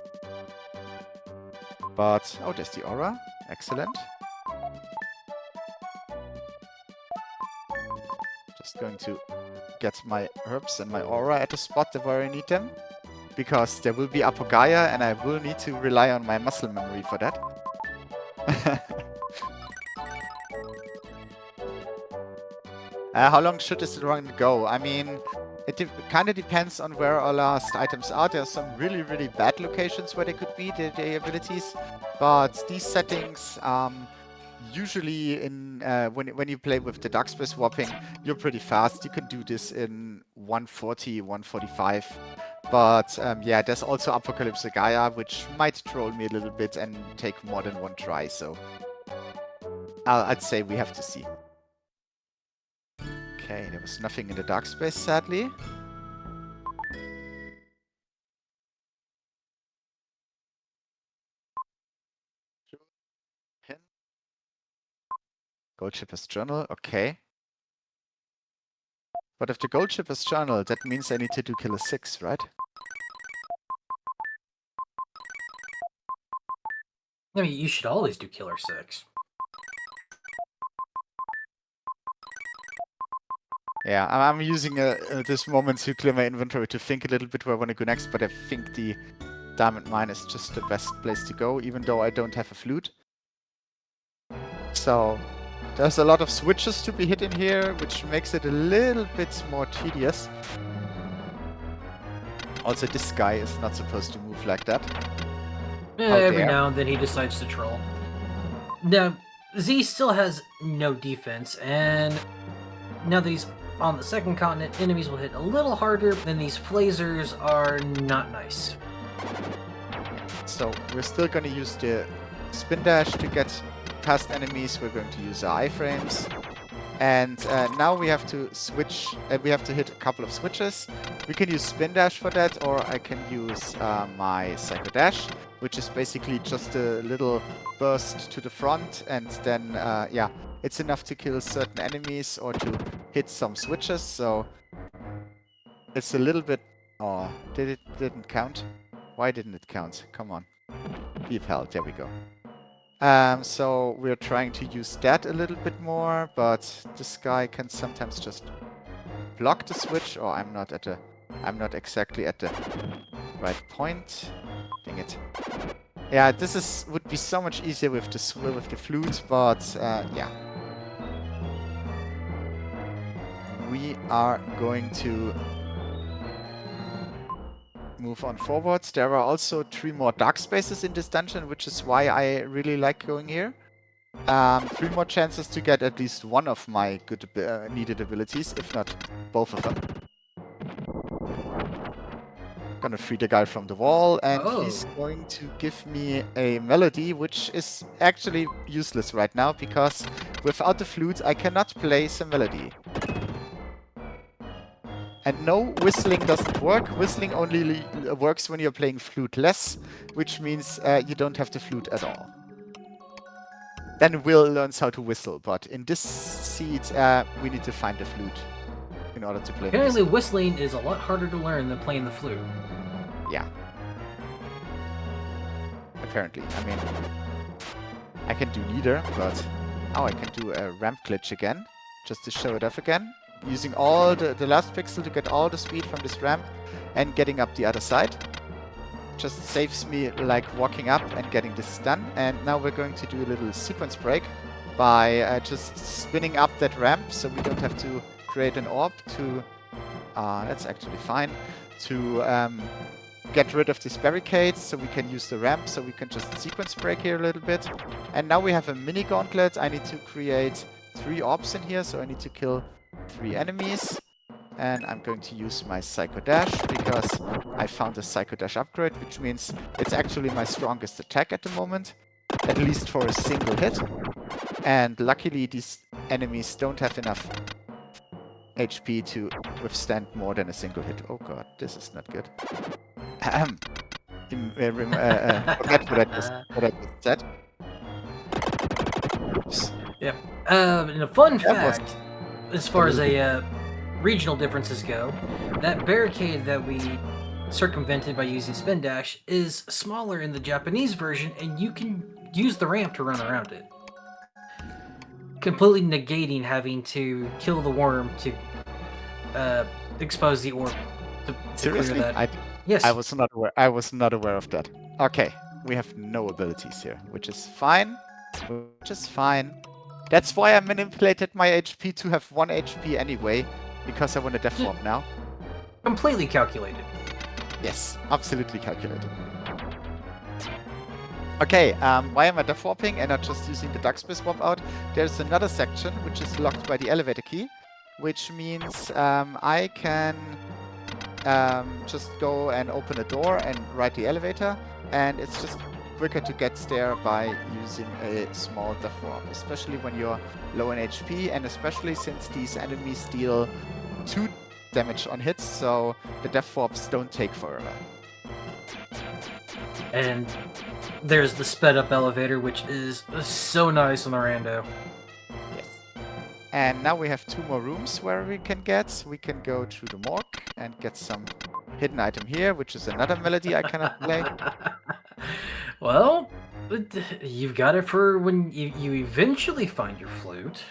But, oh, there's the aura. Excellent. Just going to get my herbs and my aura at a spot where I need them, because there will be Upper Gaia, and I will need to rely on my muscle memory for that. How long should this run go? I mean, it kind of depends on where our last items are. There are some really, really bad locations where they could be, the abilities. But these settings, usually in when you play with the dark space warping, you're pretty fast. You can do this in 140, 145. But yeah, there's also Apocalypse Gaia, which might troll me a little bit and take more than one try. So I'd say we have to see. Okay, there was nothing in the dark space, sadly. Gold Shipper's Journal, okay. But if the Gold Shipper's Journal, that means I need to do killer 6, right? I mean, you should always do killer 6. Yeah, I'm using this moment to clear my inventory to think a little bit where I want to go next, but I think the diamond mine is just the best place to go, even though I don't have a flute. So there's a lot of switches to be hit in here, which makes it a little bit more tedious. Also, this guy is not supposed to move like that. Every now and then he decides to troll. Now, Z still has no defense, and now that he's on the second continent, enemies will hit a little harder, and these phasers are not nice. So we're still going to use the spin dash to get past enemies. We're going to use our iframes. And now we have to switch, we have to hit a couple of switches. We can use spin dash for that, or I can use my psycho dash, which is basically just a little burst to the front, and then, yeah, it's enough to kill certain enemies or to hit some switches, so it's a little bit... Oh, didn't count? Why didn't it count? Come on. Leave hell, there we go. So we're trying to use that a little bit more, but this guy can sometimes just block the switch, or I'm not exactly at the right point. Dang it. Yeah, this would be so much easier with the flute, but yeah. We are going to move on forwards. There are also 3 more dark spaces in this dungeon, which is why I really like going here. 3 more chances to get at least one of my good needed abilities, if not both of them. Gonna free the guy from the wall, and he's going to give me a melody, which is actually useless right now, because without the flute I cannot play some melody. And no, whistling doesn't work. Whistling only works when you're playing fluteless, which means you don't have the flute at all. Then Will learns how to whistle, but in this seed, we need to find the flute in order to play. Apparently, whistling is a lot harder to learn than playing the flute. Yeah. Apparently. I mean, I can do neither, but now I can do a ramp glitch again, just to show it off again. Using all the last pixel to get all the speed from this ramp and getting up the other side. Just saves me like walking up and getting this done. And now we're going to do a little sequence break by just spinning up that ramp, so we don't have to create an orb to... that's actually fine. To get rid of these barricades, so we can use the ramp, so we can just sequence break here a little bit. And now we have a mini gauntlet. I need to create 3 orbs in here, so I need to kill 3 enemies, and I'm going to use my Psycho Dash because I found a Psycho Dash upgrade, which means it's actually my strongest attack at the moment, at least for a single hit. And luckily these enemies don't have enough HP to withstand more than a single hit. Oh god, this is not good. Forget what I just said. Oops. Yep. And a fun fact, as far as regional differences go, that barricade that we circumvented by using spin dash is smaller in the Japanese version, and you can use the ramp to run around it, completely negating having to kill the worm to expose the orb. Seriously? Yes. I was not aware. I was not aware of that. Okay, we have no abilities here, which is fine. That's why I manipulated my HP to have 1 HP anyway, because I want a death warp now. Completely calculated. Yes, absolutely calculated. Okay, why am I death warping and not just using the dark space warp out? There's another section which is locked by the elevator key, which means I can just go and open a door and ride the elevator, and it's just quicker to get there by using a small death warp, especially when you're low in HP, and especially since these enemies deal 2 damage on hits, so the death warps don't take forever. And there's the sped up elevator, which is so nice on the Rando. Yes. And now we have 2 more rooms where we can get. We can go to the morgue and get some hidden item here, which is another melody I cannot play. Well, you've got it for when you eventually find your flute.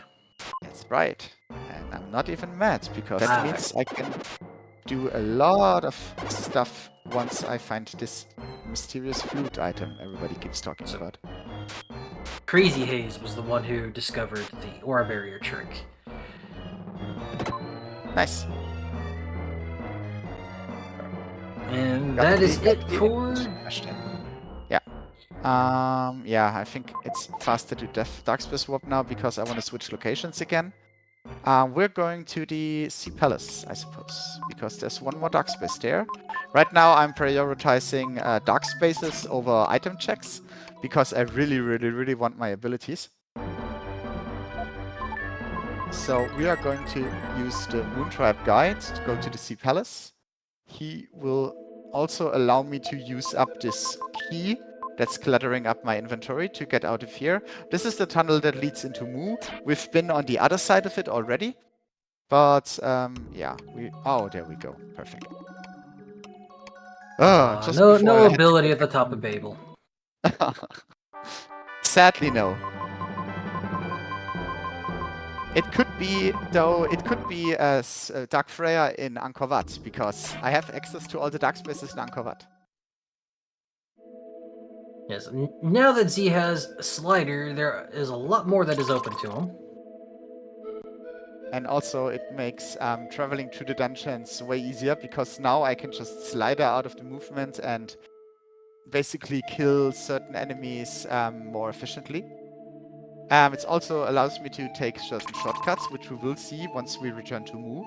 That's right. And I'm not even mad, because Ah. that means I can do a lot of stuff once I find this mysterious flute item everybody keeps talking about. Crazy Haze was the one who discovered the aura barrier trick. Nice. And Got that the- is got it the- for... Yeah. Yeah, I think it's faster to Dark Space Warp now because I want to switch locations again. We're going to the Sea Palace, I suppose, because there's one more Dark Space there. Right now I'm prioritizing Dark Spaces over item checks because I really want my abilities. So we are going to use the Moontribe Guide to go to the Sea Palace. He will also allow me to use up this key that's cluttering up my inventory to get out of here. This is the tunnel that leads into Mu. We've been on the other side of it already. But, yeah. Oh, there we go. Perfect. Just no before I had to ability go at the back top to of Babel. Sadly, no. It could be, though, it could be Dark Freya in Angkor Wat, because I have access to all the dark spaces in Angkor Wat. Yes, now that Z has a slider, there is a lot more that is open to him. And also it makes traveling through the dungeons way easier, because now I can just slider out of the movement and basically kill certain enemies more efficiently. It also allows me to take certain shortcuts, which we will see once we return to Mu.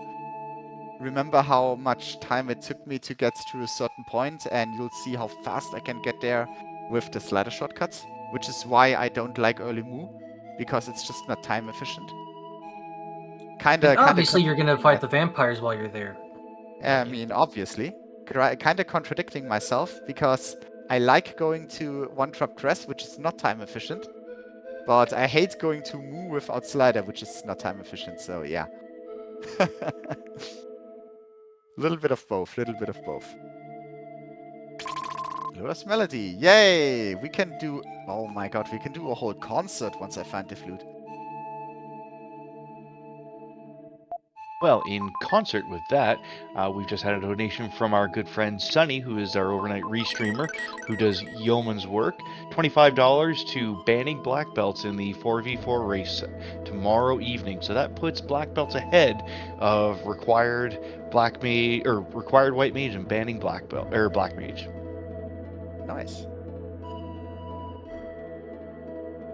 Remember how much time it took me to get to a certain point, and you'll see how fast I can get there with the slider shortcuts, which is why I don't like early Mu, because it's just not time efficient. Obviously, you're gonna fight the vampires while you're there. I mean, obviously. Kind of contradicting myself, because I like going to one-drop dress, which is not time efficient, but I hate going to Mu without slider, which is not time efficient, so yeah. Little bit of both, Lewis Melody, yay! We can do, oh my god, we can do a whole concert once I find the flute. Well, in concert with that, we've just had a donation from our good friend Sunny, who is our overnight restreamer, who does yeoman's work. $25 to banning black belts in the 4v4 race tomorrow evening. So that puts black belts ahead of required black mage or required white mage and banning black belt or black mage. Nice.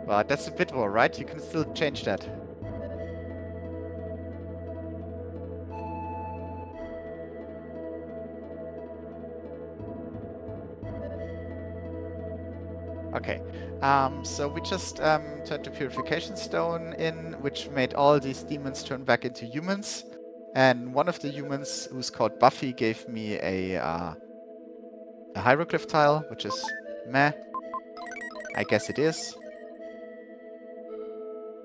But that's a bit more, right? You can still change that. Okay, so we just turned the Purification Stone in, which made all these demons turn back into humans. And one of the humans, who's called Buffy, gave me a hieroglyph tile, which is meh. I guess it is.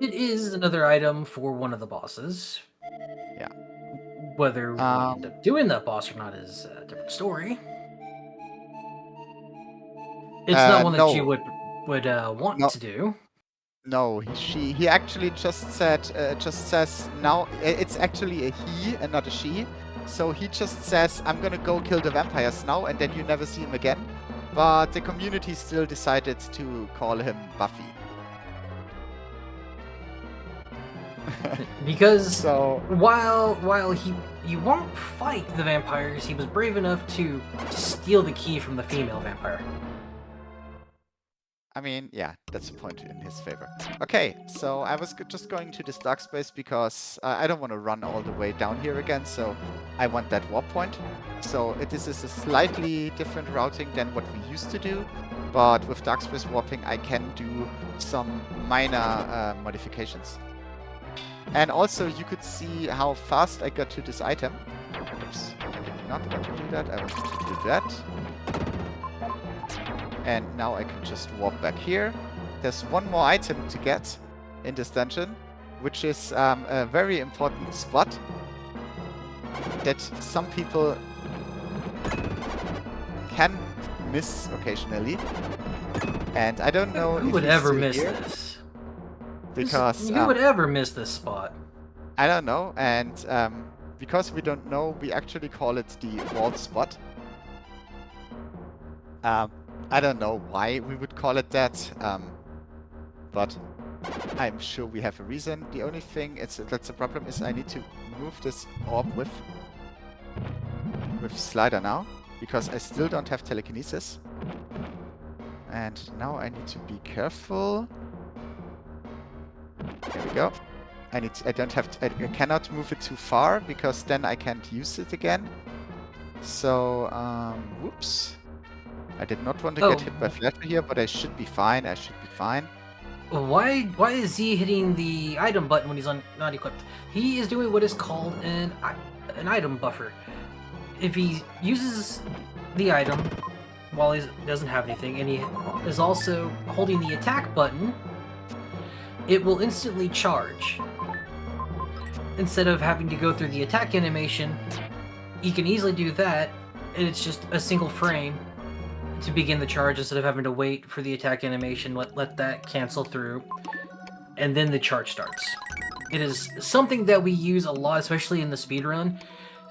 It is another item for one of the bosses. Yeah. Whether we end up doing that boss or not is a different story. It's not one that you would want to do. No, he actually just says now it's actually a he and not a she. So he just says, I'm gonna go kill the vampires now, and then you never see him again. But the community still decided to call him Buffy. Because so while he won't fight the vampires, he was brave enough to steal the key from the female vampire. I mean, yeah, that's a point in his favor. Okay, so I was just going to this dark space because I don't want to run all the way down here again, so I want that warp point. So this is a slightly different routing than what we used to do, but with dark space warping I can do some minor modifications. And also you could see how fast I got to this item. Oops, I did not want to do that, I wanted to do that. And now I can just warp back here. There's one more item to get in this dungeon. which is a very important spot that some people can miss occasionally. And I don't know Who if would he's ever still miss here, this? because Who would ever miss this spot? I don't know, and because we don't know, we actually call it the vault spot. I don't know why we would call it that, but I'm sure we have a reason. The only thing that's the problem is I need to move this orb with slider now, because I still don't have telekinesis. And now I need to be careful. There we go. I cannot move it too far, because then I can't use it again. So, whoops. I did not want to get hit by Flash here, but I should be fine. Why is Z hitting the item button when he's not equipped? He is doing what is called an item buffer. If he uses the item while he doesn't have anything, and he is also holding the attack button, it will instantly charge. Instead of having to go through the attack animation, he can easily do that, and it's just a single frame to begin the charge instead of having to wait for the attack animation, let that cancel through, and then the charge starts. It is something that we use a lot, especially in the speedrun,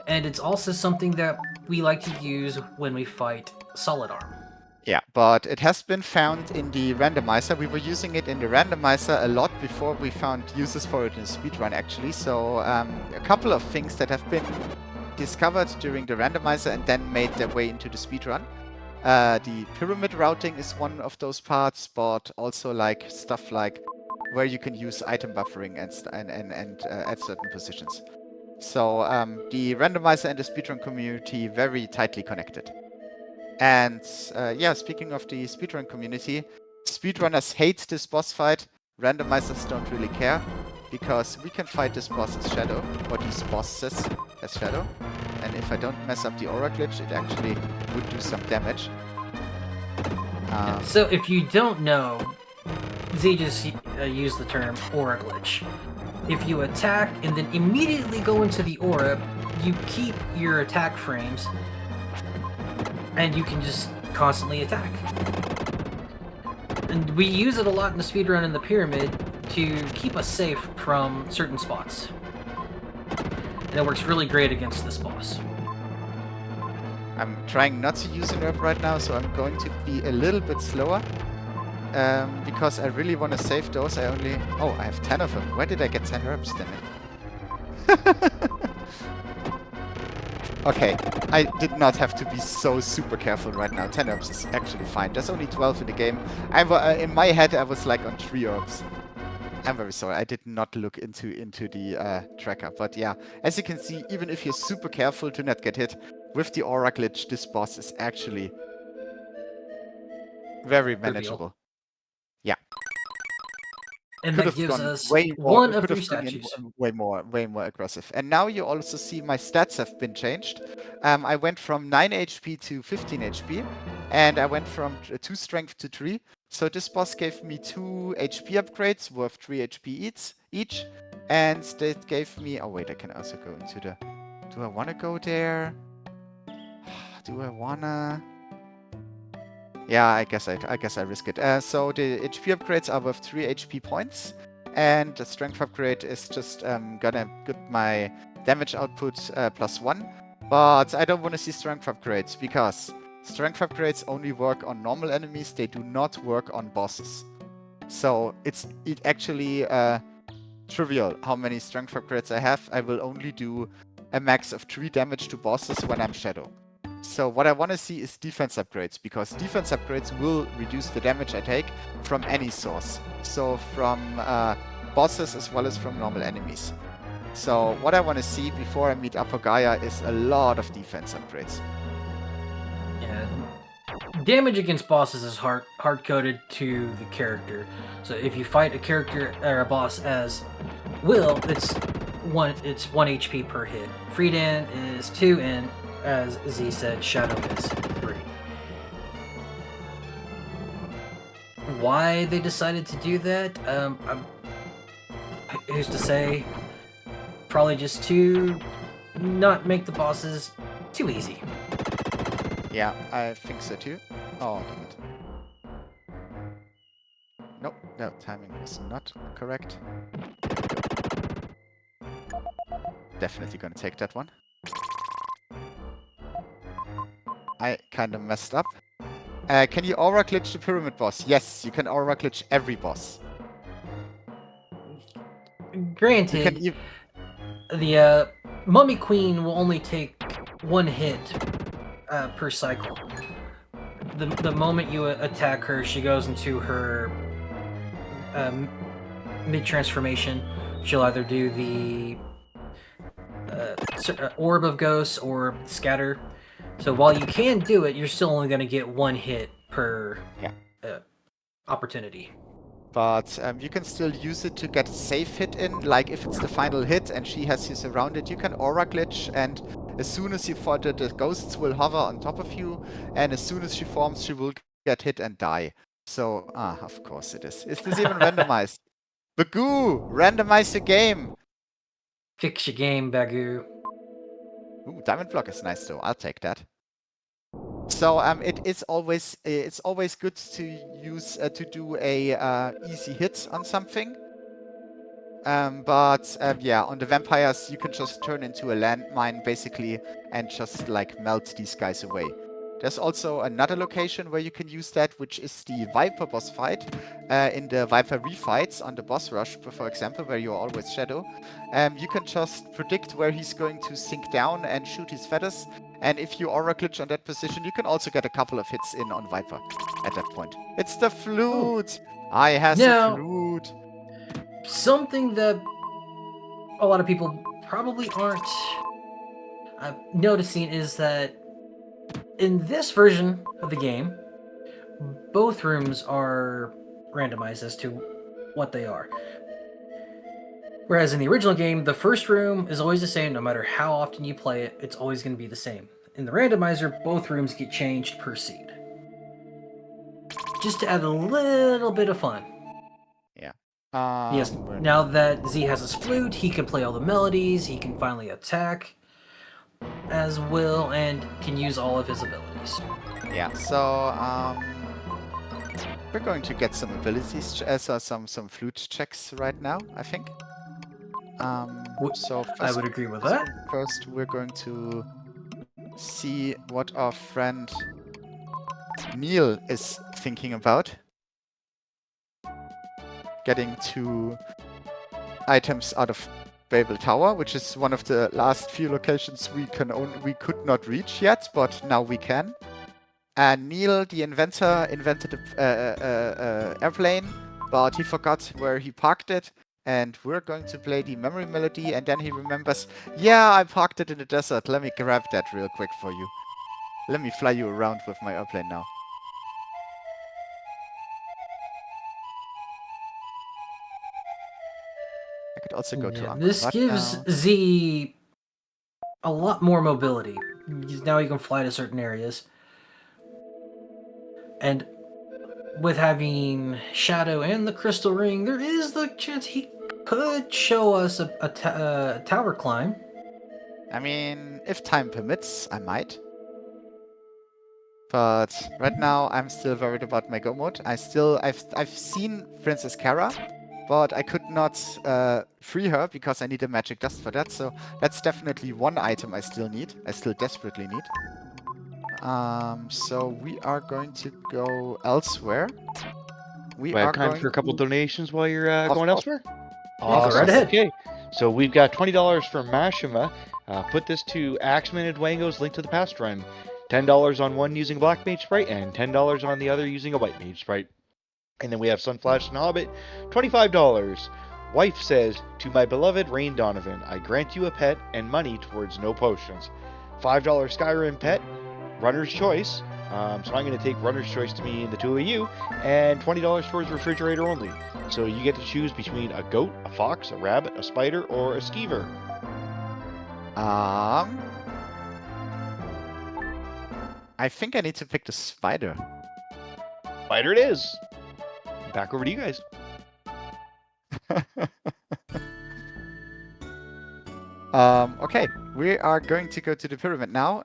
and it's also something that we like to use when we fight Solid Arm. Yeah, but it has been found in the randomizer. We were using it in the randomizer a lot before we found uses for it in speedrun, actually. So a couple of things that have been discovered during the randomizer and then made their way into the speedrun. The pyramid routing is one of those parts, but also like stuff like where you can use item buffering and at certain positions. So the randomizer and the speedrun community very tightly connected. And yeah, speaking of the speedrun community, speedrunners hate this boss fight. Randomizers don't really care, because we can fight this boss as Shadow, or these bosses as Shadow. And if I don't mess up the aura glitch, it actually would do some damage. So if you don't know, Z just used the term aura glitch. If you attack and then immediately go into the aura, you keep your attack frames, and you can just constantly attack. And we use it a lot in the speedrun in the pyramid to keep us safe from certain spots. And it works really great against this boss. I'm trying not to use an herb right now, so I'm going to be a little bit slower. Because I really want to save those. I have 10 of them. Where did I get 10 herbs, damn it? Okay, I did not have to be so super careful right now. 10 herbs is actually fine. There's only 12 in the game. In my head, I was like on 3 herbs. I'm very sorry. I did not look into the tracker. But yeah, as you can see, even if you're super careful to not get hit, with the aura glitch, this boss is actually very manageable. Yeah. And that gives us one of 3 statues. Way more aggressive. And now you also see my stats have been changed. I went from 9 HP to 15 HP, and I went from 2 strength to 3. So this boss gave me 2 HP upgrades worth 3 HP each, and that gave me. Oh wait, I can also go into the. Do I want to go there? Do I wanna? Yeah, I guess I risk it. So the HP upgrades are worth 3 HP points, and the strength upgrade is just gonna get my damage output +1. But I don't want to see strength upgrades, because strength upgrades only work on normal enemies. They do not work on bosses. So it actually trivial how many strength upgrades I have. I will only do a max of 3 damage to bosses when I'm Shadow. So what I want to see is defense upgrades, because defense upgrades will reduce the damage I take from any source. So from bosses as well as from normal enemies. So what I want to see before I meet up for Gaia is a lot of defense upgrades. Yeah. Damage against bosses is hard-coded to the character. So if you fight a character or a boss as Will, it's 1 HP per hit. Friedan is 2, and as Z said, Shadow is 3. Why they decided to do that? who's to say? Probably just to not make the bosses too easy. Yeah, I think so too. Oh, damn it. Nope, no, timing was not correct. Definitely gonna take that one. I kinda messed up. Can you aura glitch the pyramid boss? Yes, you can aura glitch every boss. You Granted, can even... the Mummy Queen will only take one hit per cycle. The moment you attack her, she goes into her mid-transformation. She'll either do the Orb of Ghosts or Scatter. So while you can do it, you're still only going to get one hit per opportunity. But you can still use it to get a safe hit in. Like if it's the final hit and she has you surrounded, you can aura glitch, and as soon as you fall, the ghosts will hover on top of you, and as soon as she forms, she will get hit and die. So, of course it is. Is this even randomized? Bagoo! Randomize the game! Fix your game, Bagoo. Ooh, diamond block is nice though. I'll take that. So it's always good to use to do a easy hit on something. But yeah, on the vampires you can just turn into a landmine basically and just like melt these guys away. There's also another location where you can use that, which is the Viper boss fight. In the Viper refights on the boss rush, for example, where you're always Shadow. You can just predict where he's going to sink down and shoot his feathers. And if you aura glitch on that position, you can also get a couple of hits in on Viper at that point. It's the flute! I has a flute! Something that a lot of people probably aren't noticing is that in this version of the game, both rooms are randomized as to what they are. Whereas in the original game, the first room is always the same no matter how often you play it, it's always going to be the same. In the randomizer, both rooms get changed per seed. Just to add a little bit of fun. Yeah. Yes, now that Z has his flute, he can play all the melodies, he can finally attack as will, and can use all of his abilities. Yeah, so we're going to get some abilities, some flute checks right now, I think. So first, I would agree with that. First, we're going to see what our friend Neil is thinking about. Getting 2 items out of Babel Tower, which is one of the last few locations we could not reach yet, but now we can. And Neil, the inventor, invented a airplane, but he forgot where he parked it. And we're going to play the memory melody, and then he remembers, yeah, I parked it in the desert. Let me grab that real quick for you. Let me fly you around with my airplane now. I could also go to Angkor This Wat gives now. Z a lot more mobility. Now he can fly to certain areas. And with having Shadow and the Crystal Ring, there is the chance he could show us a tower climb. I mean, if time permits, I might. But right now, I'm still worried about my go mode. I've seen Princess Kara, but I could not free her because I need a magic dust for that. So that's definitely one item I still need. I still desperately need. So we are going to go elsewhere. We have time for a couple donations while you're going elsewhere? Awesome. Go right ahead. Okay, so we've got $20 from Mashima. Put this to Axeman and Dwango's Link to the Past run. $10 on one using a Black Mage Sprite, and $10 on the other using a White Mage Sprite. And then we have Sunflash and Hobbit, $25. Wife says, to my beloved Rain Donovan, I grant you a pet and money towards no potions. $5 Skyrim pet, Runner's Choice. So I'm going to take Runner's Choice to me and the two of you, and $20 towards refrigerator only. So you get to choose between a goat, a fox, a rabbit, a spider, or a skeever. I think I need to pick the spider. Spider it is. Back over to you guys. Okay, we are going to go to the pyramid now.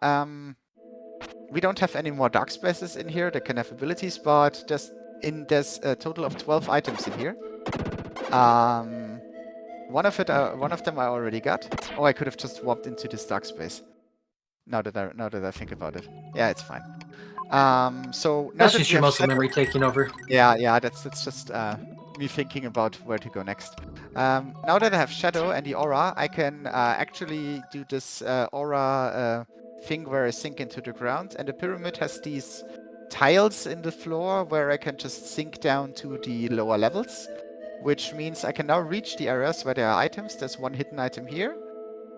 We don't have any more dark spaces in here that can have abilities, but there's a total of 12 items in here. One of them I already got. Oh, I could have just warped into this dark space. Now that I think about it, yeah, it's fine. So now That's that just we your have muscle Shadow- memory taking over. Yeah, that's just me thinking about where to go next. Now that I have Shadow and the aura, I can actually do this aura thing where I sink into the ground, and the pyramid has these tiles in the floor where I can just sink down to the lower levels, which means I can now reach the areas where there are items. There's one hidden item here,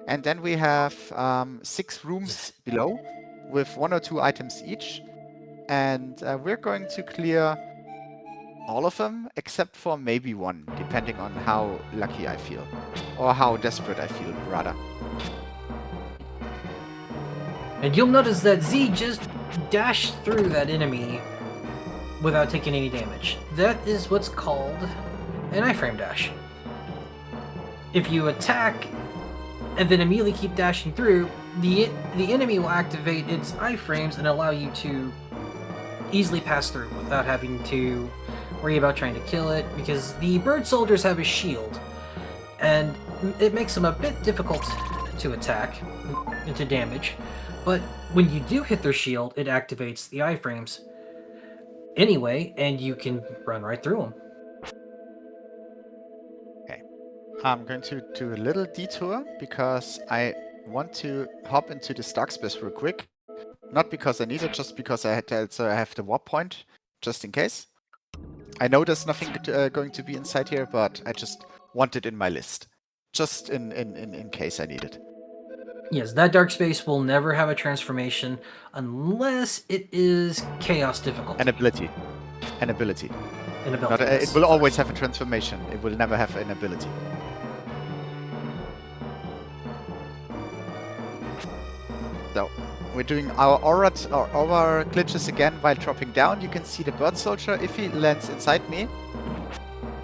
and then we have 6 rooms below with 1 or 2 items each, and we're going to clear all of them except for maybe one, depending on how lucky I feel, or how desperate I feel, rather. And you'll notice that Z just dashed through that enemy without taking any damage. That is what's called an iframe dash. If you attack and then immediately keep dashing through, the enemy will activate its iframes and allow you to easily pass through without having to worry about trying to kill it, because the bird soldiers have a shield, and it makes them a bit difficult to attack and to damage. But when you do hit their shield, it activates the iframes anyway, and you can run right through them. I'm going to do a little detour because I want to hop into the dark space real quick. Not because I need it, just because I have the warp point, just in case. I know there's nothing going to be inside here, but I just want it in my list. Just in case I need it. Yes, that dark space will never have a transformation unless it is chaos difficult. An ability. An ability. An ability. It will always have a transformation. It will never have an ability. So, we're doing our aura glitches again while dropping down. You can see the bird soldier. If he lands inside me,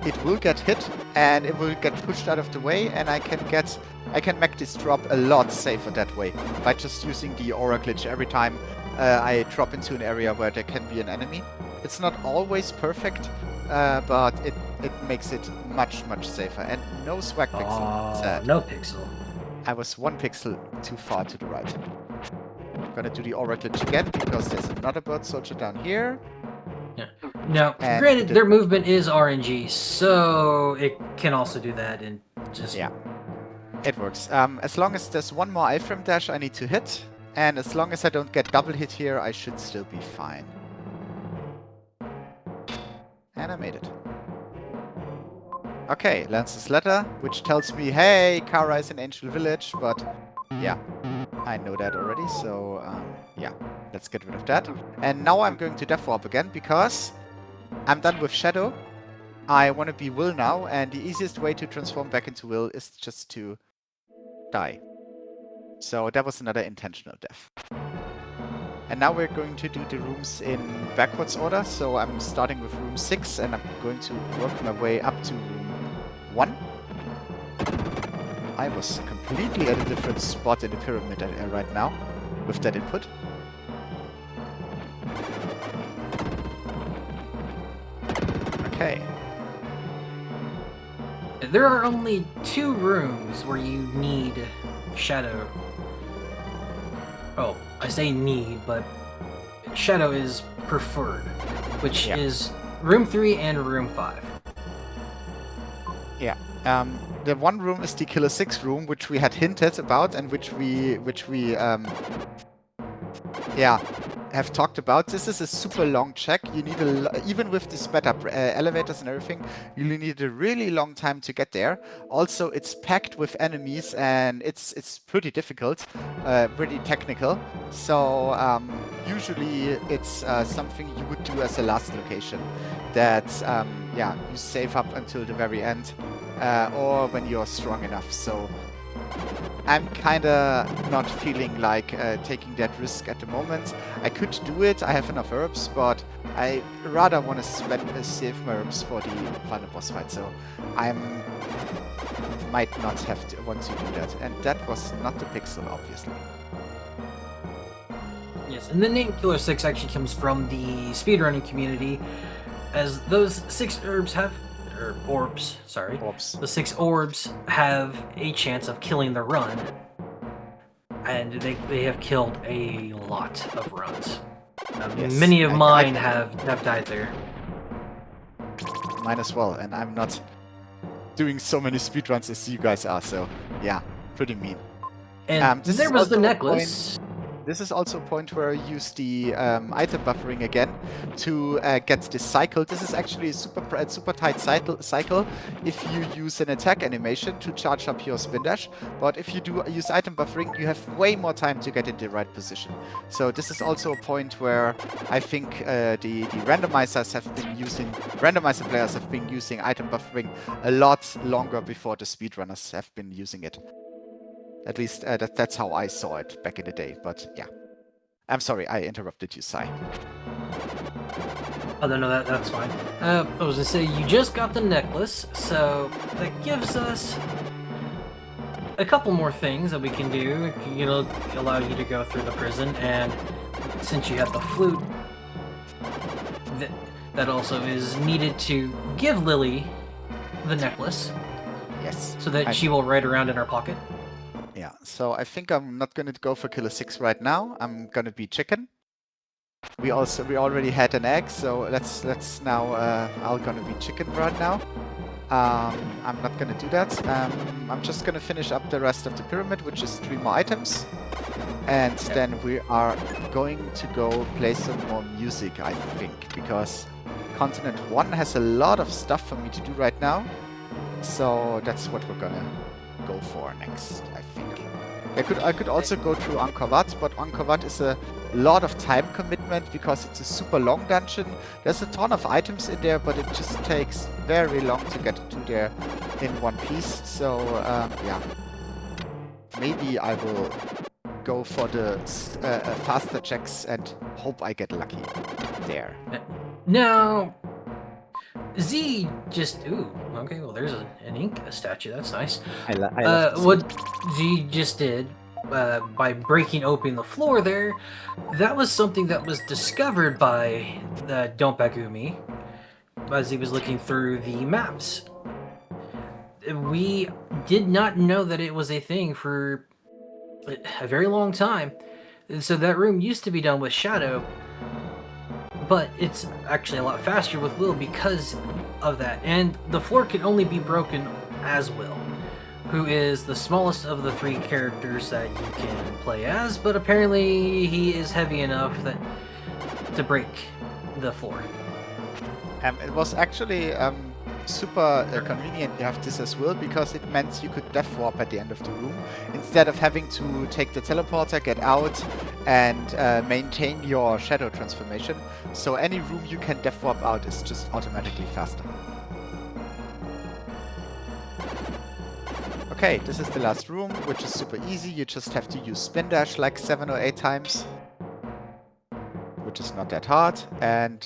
it will get hit and it will get pushed out of the way, and I can make this drop a lot safer that way by just using the aura glitch every time I drop into an area where there can be an enemy. It's not always perfect, but it makes it much safer. And no swag pixel. Sad. No pixel. I was 1 pixel too far to the right. I'm gonna do the aura glitch again because there's another bird soldier down here. Yeah. Now, And granted, their movement is RNG, so it can also do that and just... Yeah, it works. As long as there's one more iframe dash I need to hit, and as long as I don't get double hit here, I should still be fine. And I made it. Okay, Lance's letter, which tells me, hey, Kara is in Angel Village, but yeah, I know that already, so yeah, let's get rid of that. And now I'm going to Death Warp again, because I'm done with Shadow. I want to be Will now, and the easiest way to transform back into Will is just to die. So that was another intentional death. And now we're going to do the rooms in backwards order. So I'm starting with room 6, and I'm going to work my way up to room 1. I was completely at a different spot in the pyramid right now with that input. Okay. There are only 2 rooms where you need Shadow. Oh, I say need, but Shadow is preferred, which is room 3 and room 5. Yeah. The one room is the Killer 6 room, which we had hinted about and which we have talked about. This is a super long check. You need even with the sped up elevators and everything, you need a really long time to get there. Also, it's packed with enemies and it's pretty difficult, pretty technical. So usually it's something you would do as a last location. That you save up until the very end, or when you're strong enough. So I'm kinda not feeling like taking that risk at the moment. I could do it, I have enough herbs, but I rather want to save my herbs for the final boss fight, so might not want to do that. And that was not the pixel, obviously. Yes, and the name Killer 6 actually comes from the speedrunning community, as those 6 orbs have, or orbs, sorry. Orbs. The 6 orbs have a chance of killing the run, and they have killed a lot of runs. Yes, Many of mine have died there. Mine as well, and I'm not doing so many speedruns as you guys are, so yeah, pretty mean. And there was the necklace. This is also a point where I use the item buffering again to get this cycle. This is actually a super tight cycle if you use an attack animation to charge up your spin dash. But if you do use item buffering, you have way more time to get in the right position. So this is also a point where I think the randomizer players have been using item buffering a lot longer before the speedrunners have been using it. At least that's how I saw it back in the day, but yeah. I'm sorry, I interrupted you, Sai. Oh, no, that's fine. I was gonna say, you just got the necklace, so that gives us a couple more things that we can do. You know, allow you to go through the prison, and since you have the flute, that also is needed to give Lily the necklace. Yes. So that she will ride around in her pocket. Yeah, so I think I'm not going to go for Killer 6 right now. I'm going to be chicken. We already had an egg, so let's now I'm going to be chicken right now. I'm not going to do that. I'm just going to finish up the rest of the pyramid, which is 3 more items. And then we are going to go play some more music, I think, because Continent 1 has a lot of stuff for me to do right now. So that's what we're going to go for next, I think. I could also go through Angkor Wat, but Angkor Wat is a lot of time commitment because it's a super long dungeon. There's a ton of items in there, but it just takes very long to get to there in one piece. So yeah, maybe I will go for the faster checks and hope I get lucky there. Now, Z just... Ooh, okay, well there's an Inca statue, that's nice. I love what Z just did, by breaking open the floor there, that was something that was discovered by the Dompagumi as he was looking through the maps. We did not know that it was a thing for a very long time. So that room used to be done with Shadow, but it's actually a lot faster with Will because of that. And the floor can only be broken as Will, who is the smallest of the 3 characters that you can play as, but apparently he is heavy enough to break the floor. It was actually super convenient to have this as well, because it meant you could death warp at the end of the room instead of having to take the teleporter, get out, and maintain your shadow transformation. So any room you can death warp out is just automatically faster. Okay, this is the last room, which is super easy. You just have to use spin dash like 7 or 8 times, which is not that hard. And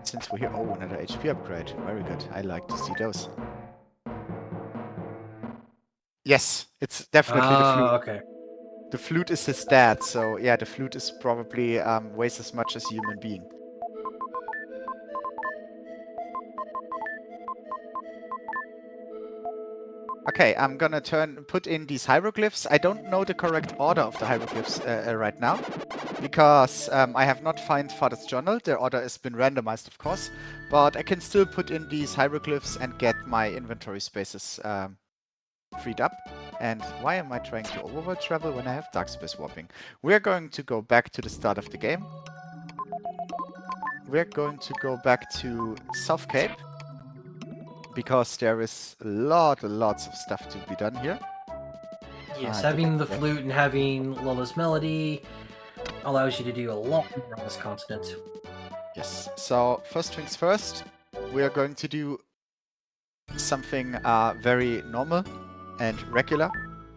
since we're here, oh, another HP upgrade. Very good. I like to see those. Yes, it's definitely the flute. Okay. The flute is his dad, so yeah, the flute is probably weighs as much as a human being. Okay, I'm gonna put in these hieroglyphs. I don't know the correct order of the hieroglyphs right now, because I have not found Father's Journal. The order has been randomized, of course, but I can still put in these hieroglyphs and get my inventory spaces freed up. And why am I trying to overworld travel when I have dark space warping? We're going to go back to the start of the game. We're going to go back to South Cape, because there is lots of stuff to be done here. Yes, having the flute and having Lola's Melody allows you to do a lot more on this continent. Yes, so first things first, we are going to do something very normal and regular.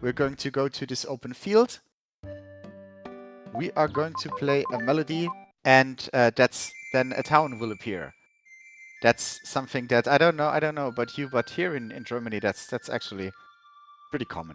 we're going to go to this open field. We are going to play a melody, and then a town will appear. That's something that I don't know about you, but here in Germany, that's actually pretty common.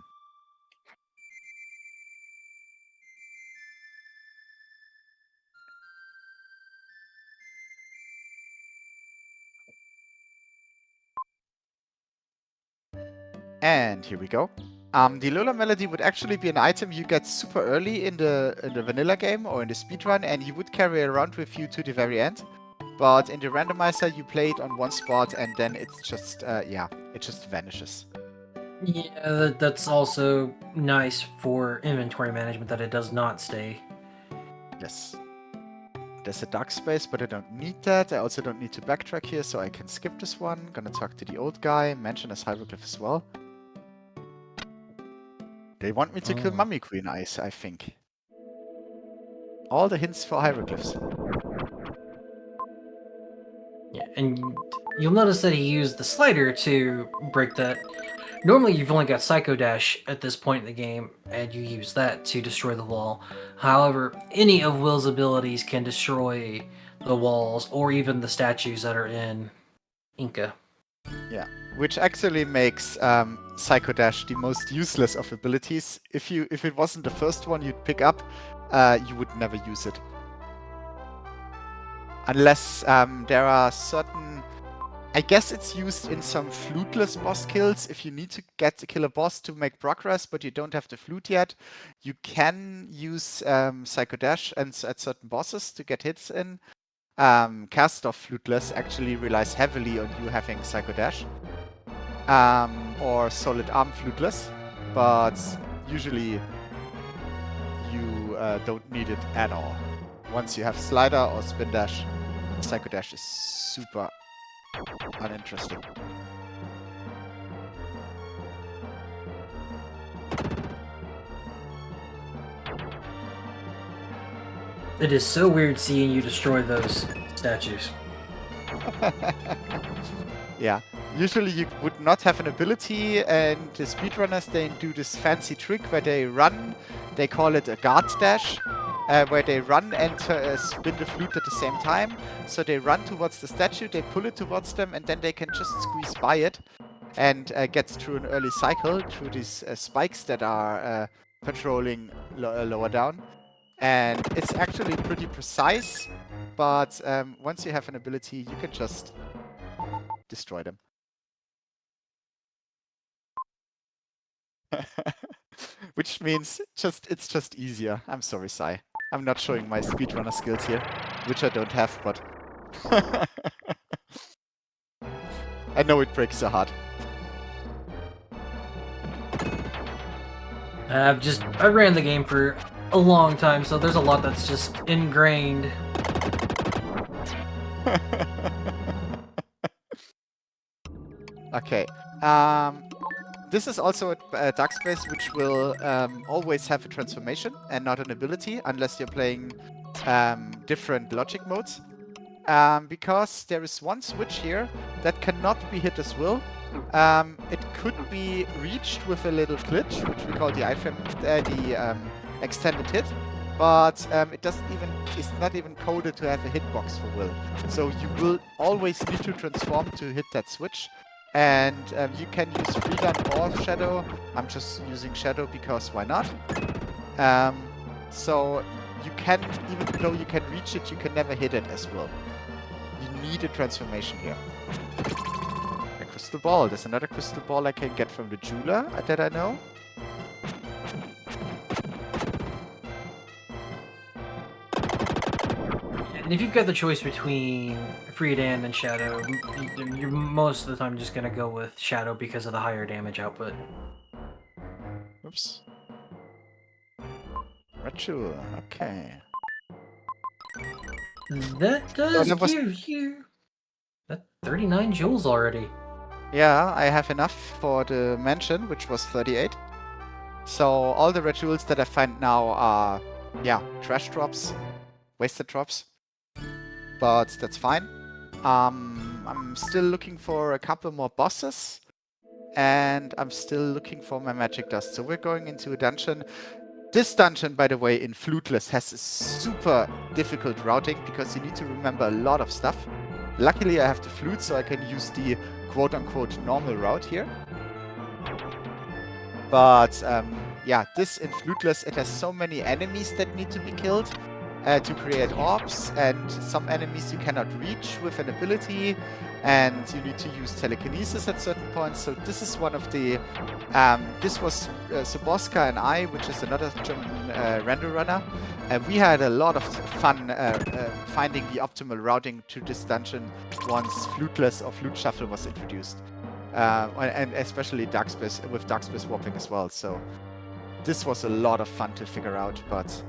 And here we go. The Lola melody would actually be an item you get super early in the vanilla game or in the speedrun, and you would carry it around with you to the very end. But in the randomizer, you play it on one spot, and then it's just it just vanishes. Yeah, that's also nice for inventory management that it does not stay. Yes. There's a dark space, but I don't need that. I also don't need to backtrack here, so I can skip this one. Gonna talk to the old guy, mention his hieroglyph as well. They want me to kill Mummy Queen Eyes, I think. All the hints for hieroglyphs. Yeah, and you'll notice that he used the slider to break that. Normally, you've only got Psycho Dash at this point in the game, and you use that to destroy the wall. However, any of Will's abilities can destroy the walls or even the statues that are in Inca. Yeah, which actually makes Psycho Dash the most useless of abilities. If it wasn't the first one you'd pick up, you would never use it. Unless there are certain... I guess it's used in some fluteless boss kills. If you need to kill a boss to make progress, but you don't have the flute yet, you can use Psycho Dash at certain bosses to get hits in. Cast off fluteless actually relies heavily on you having Psycho Dash. Or Solid Arm fluteless, but usually you don't need it at all. Once you have Slider or Spin Dash, Psycho Dash is super uninteresting. It is so weird seeing you destroy those statues. Yeah. Usually you would not have an ability, and the speedrunners, they do this fancy trick where they run. They call it a guard dash, where they run and spin the flute at the same time. So they run towards the statue, they pull it towards them, and then they can just squeeze by it and get through an early cycle through these spikes that are patrolling lower down. And it's actually pretty precise, but once you have an ability, you can just destroy them. Which means it's just easier. I'm sorry, Sai. I'm not showing my speedrunner skills here, which I don't have, but I know it breaks your heart. I ran the game for a long time, so there's a lot that's just ingrained. Okay. This is also a dark space which will always have a transformation and not an ability unless you're playing different logic modes. Because there is one switch here that cannot be hit as well. It could be reached with a little glitch, which we call the iframe, the extended hit, but it's not even coded to have a hitbox for Will. So you will always need to transform to hit that switch. And you can use Freedom or Shadow. I'm just using Shadow because why not? So you can, even though you can reach it, you can never hit it as well. You need a transformation here. A crystal ball. There's another crystal ball I can get from the jeweler that I know. And if you've got the choice between Freedan and Shadow, you're most of the time just going to go with Shadow because of the higher damage output. Oops. Ritual. Okay. That does that was- give you that 39 joules already. Yeah, I have enough for the mansion, which was 38. So all the red jewels that I find now are, trash drops, wasted drops. But that's fine. I'm still looking for a couple more bosses. and I'm still looking for my magic dust. So we're going into a dungeon. This dungeon, by the way, in Fluteless has a super difficult routing because you need to remember a lot of stuff. Luckily, I have the flute, so I can use the quote-unquote normal route here. But yeah, this in Fluteless, it has so many enemies that need to be killed to create orbs, and some enemies you cannot reach with an ability, and you need to use telekinesis at certain points. So this is one of the... this was Soboska and I, which is another German Rando runner. We had a lot of fun finding the optimal routing to this dungeon once Fluteless or Flute Shuffle was introduced. And especially Darkspace, with Darkspace warping as well. So this was a lot of fun to figure out, but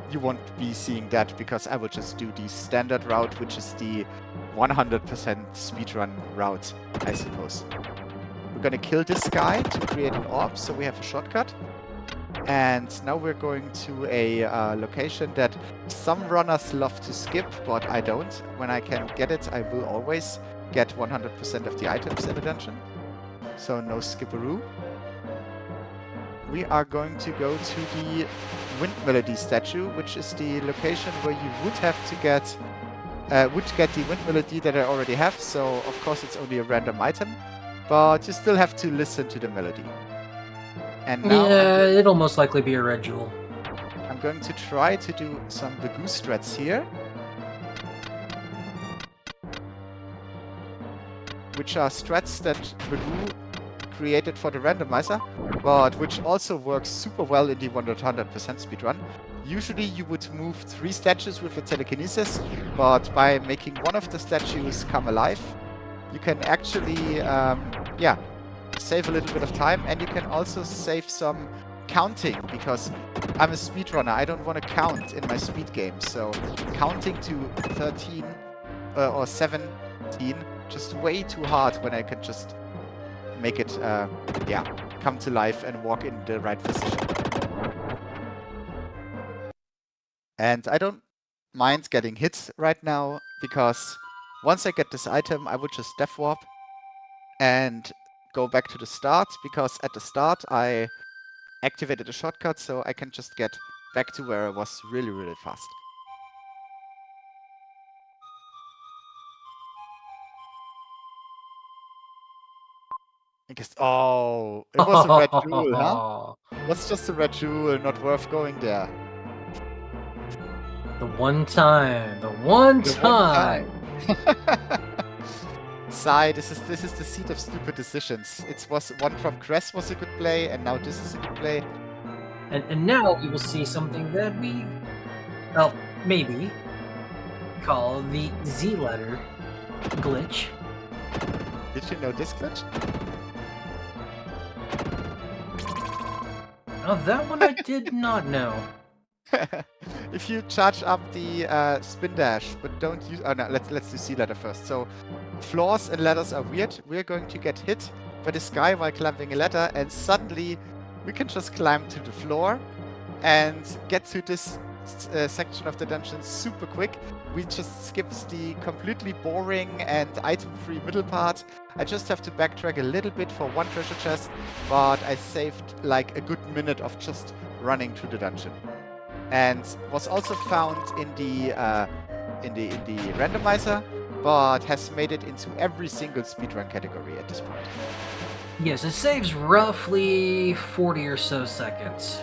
you won't be seeing that because I will just do the standard route, which is the 100% speedrun route, I suppose. We're gonna kill this guy to create an orb, so we have a shortcut. And now we're going to a location that some runners love to skip, but I don't. When I can get it, I will always get 100% of the items in a dungeon. So no skipperoo. We are going to go to the Wind Melody statue, which is the location where you would have to get the Wind Melody that I already have. So of course it's only a random item, but you still have to listen to the melody. And now yeah, it'll most likely be a red jewel. I'm going to try to do some Bagoo strats here, which are strats that Bagoo created for the randomizer, but which also works super well in the 100% speedrun. Usually you would move 3 statues with a telekinesis, but by making one of the statues come alive, you can actually, yeah, save a little bit of time, and you can also save some counting, because I'm a speedrunner. I don't want to count in my speed game, so counting to 13 or 17 just way too hard when I can just make it, yeah, come to life and walk in the right position. And I don't mind getting hit right now, because once I get this item, I would just death warp and go back to the start, because at the start I activated a shortcut, so I can just get back to where I was really, really fast. I guess, oh, it was a red jewel, huh? Was just a red jewel, not worth going there. The one time. Sigh, this is the seat of stupid decisions. It was one from Crest was a good play, and now this is a good play. And now we will see something that we, well, maybe call the Z letter glitch. Did you know this glitch? Oh, that one I did not know. If you charge up the spin dash, but don't use... Oh no, let's do C ladder first. So, floors and ladders are weird. We're going to get hit by this guy while climbing a ladder, and suddenly we can just climb to the floor and get to this section of the dungeon super quick. We just skipped the completely boring and item-free middle part. I just have to backtrack a little bit for one treasure chest, but I saved like a good minute of just running through the dungeon. And was also found in the randomizer, but has made it into every single speedrun category at this point. Yes, it saves roughly 40 or so seconds.